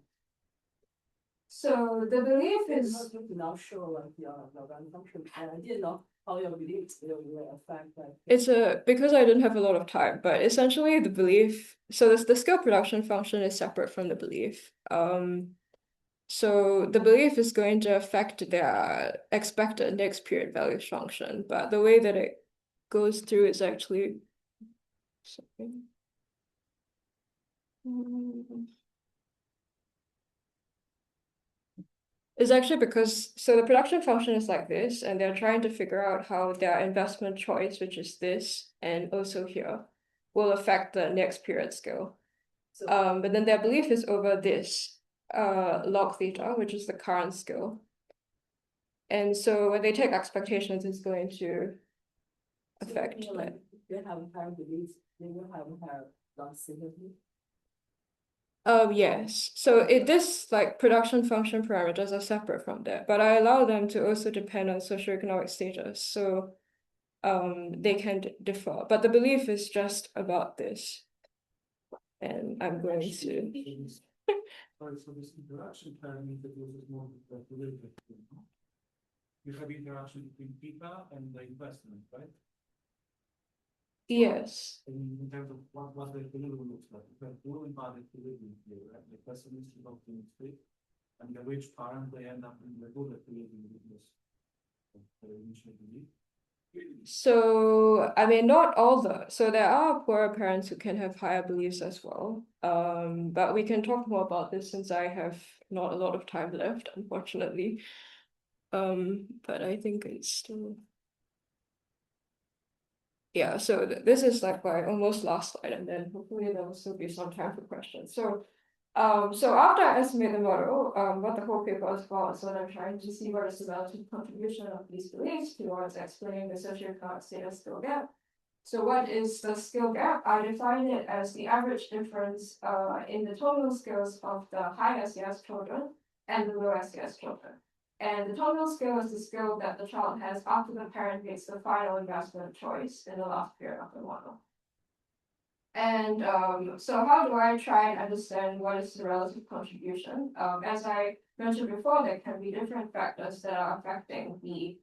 G: So the belief is
B: not sure like your function. And I didn't know how your beliefs will affect that.
J: It's because I didn't have a lot of time, but essentially the belief, so the skill production function is separate from the belief. So the belief is going to affect their expected next period values function, but the way that it goes through is actually It's actually because, so the production function is like this, and they're trying to figure out how their investment choice, which is this, and also here, will affect the next period skill. But then their belief is over this log theta, which is the current skill. And so when they take expectations, it's going to affect that.
B: Like, they have higher beliefs, they will have higher log sympathy.
J: Yes. So this like production function parameters are separate from that, but I allow them to also depend on socioeconomic status. So they can differ, but the belief is just about this. And I'm going to.
F: Sorry, so this interaction parameter uses more the belief. You have interaction between theta and the investment, right?
J: Yes.
F: In terms of what the equilibrium looks like, you have two embodied equilibrium here, right? The pessimistic optimistic, and the rich parent, they end up in the good equilibrium with this initial belief.
J: So, I mean, not all so there are poorer parents who can have higher beliefs as well. But we can talk more about this since I have not a lot of time left, unfortunately. But I think it's still. Yeah, so this is like my almost last slide, and then hopefully there will still be some time for questions. So after I estimate the model, what the whole paper is about, so I'm trying to see what is the relative contribution of these beliefs towards explaining the socioeconomic status skill gap. So what is the skill gap? I define it as the average difference in the total skills of the high SES children and the low SES children. And the total skill is the skill that the child has after the parent makes the final investment choice in the last period of the model. And so how do I try and understand what is the relative contribution? As I mentioned before, there can be different factors that are affecting the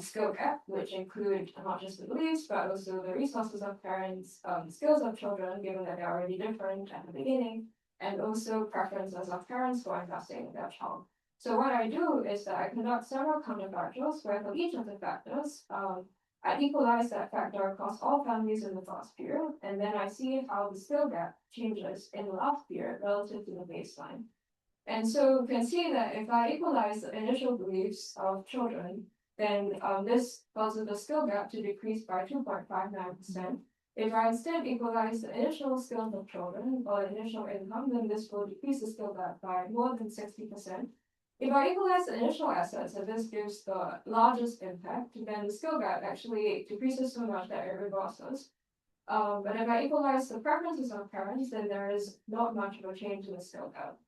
J: skill gap, which include not just the beliefs, but also the resources of parents, skills of children, given that they're already different at the beginning, and also preferences of parents for investing in their child. So what I do is that I conduct several counterfactuals where for each of the factors, I equalize that factor across all families in the first period, and then I see how the skill gap changes in the last period relative to the baseline. And so you can see that if I equalize the initial beliefs of children, then this causes the skill gap to decrease by 2.59%. If I instead equalize the initial skills of children or initial income, then this will decrease the skill gap by more than 60%. If I equalize the initial assets, and this gives the largest impact, then the skill gap actually decreases so much that it reverses. But if I equalize the preferences of parents, then there is not much of a change in the skill gap.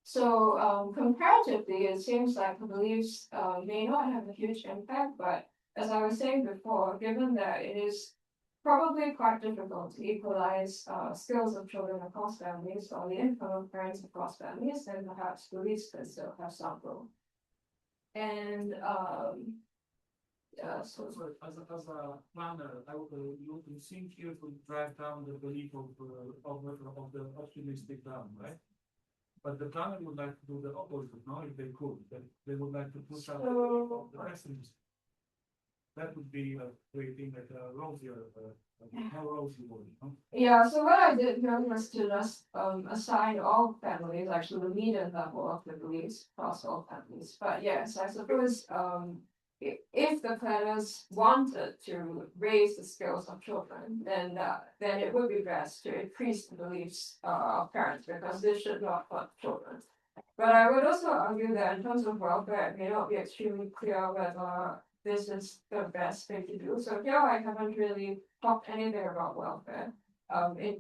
J: So comparatively, it seems like the beliefs may not have a huge impact, but as I was saying before, given that it is probably quite difficult to equalize skills of children across families or the income of parents across families, then perhaps beliefs could still have some role. And
F: So as a planner, I would you seem here to drive down the belief of the optimistic down, right? But the planner would like to do the opposite, no? If they could, they would like to push out the pessimism. That would be a great thing, like a rosier, how rosy would, no?
J: Yeah, so what I did here was to just assign all families, actually the median level of the beliefs across all families. But yes, I suppose if the planners wanted to raise the skills of children, then it would be best to increase the beliefs of parents, because this should not hurt children. But I would also argue that in terms of welfare, it may not be extremely clear whether this is the best thing to do. So here I haven't really talked anything about welfare.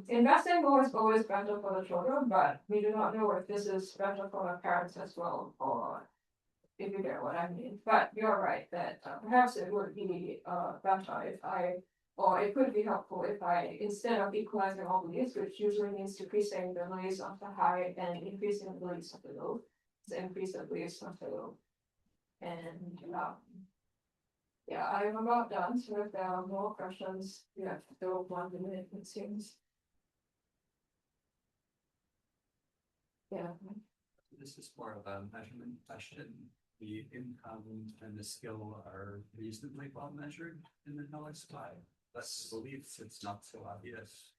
J: Investing more is always better for the children, but we do not know if this is better for the parents as well, or if you get what I mean. But you're right that perhaps it would be better or it could be helpful if I, instead of equalizing all beliefs, which usually means decreasing the beliefs of the high and increasing the beliefs of the low, to increase the beliefs of the low. And yeah, I'm about done. So if there are more questions, you have to go 1 minute, it seems. Yeah.
K: This is more of a measurement question. The income and the skill are reasonably well measured in the knowledge supply. Less beliefs, it's not so obvious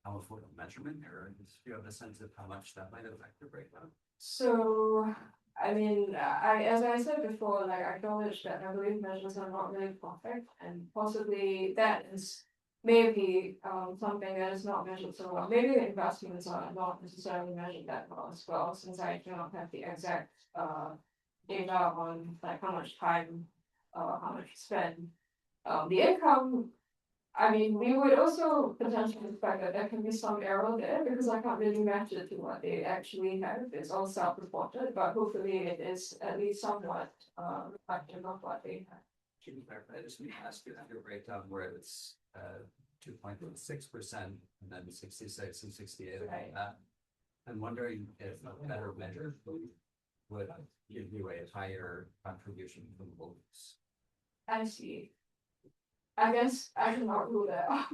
K: how important measurement, or do you have a sense of how much that might affect the breakdown?
J: So, I mean, as I said before, like I acknowledge that I believe measures are not really perfect, and possibly that is maybe something that is not measured so well. Maybe the investments are not necessarily measured that well as well, since I do not have the exact data on like how much time, how much spend. The income, I mean, we would also potentially expect that there can be some error there, because I can't really match it to what they actually have. It's all self-reported, but hopefully it is at least somewhat reflective of what they have.
K: Can you clarify? I just need to ask you that your breakdown where it's 2.6% and then 66 and 68
J: Right.
K: I'm wondering if a better measure would give you a higher contribution from votes.
J: I see. I guess I cannot rule that out.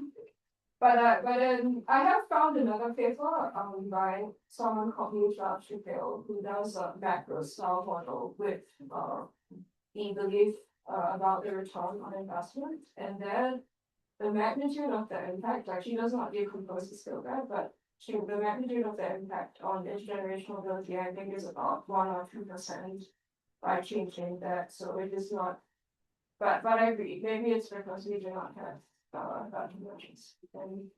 J: But I have found another paper by someone called Shiphill, who does a macro style model with the belief
G: about the return on investment, and then the magnitude of the impact, like she does not decompose the skill gap, but the magnitude of the impact on intergenerational ability, I think, is about 1 or 2% by changing that. So it is not. But I agree. Maybe it's because we do not have that convergence. And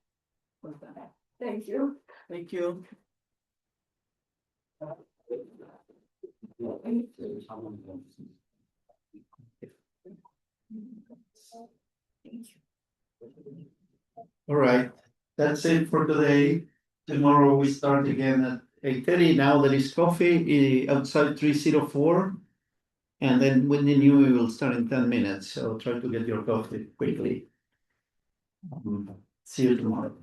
G: thank you.
A: Thank you. All right, that's it for today. Tomorrow we start again at 8:30. Now there is coffee outside 304. And then when the new we will start in 10 minutes. So try to get your coffee quickly. See you tomorrow.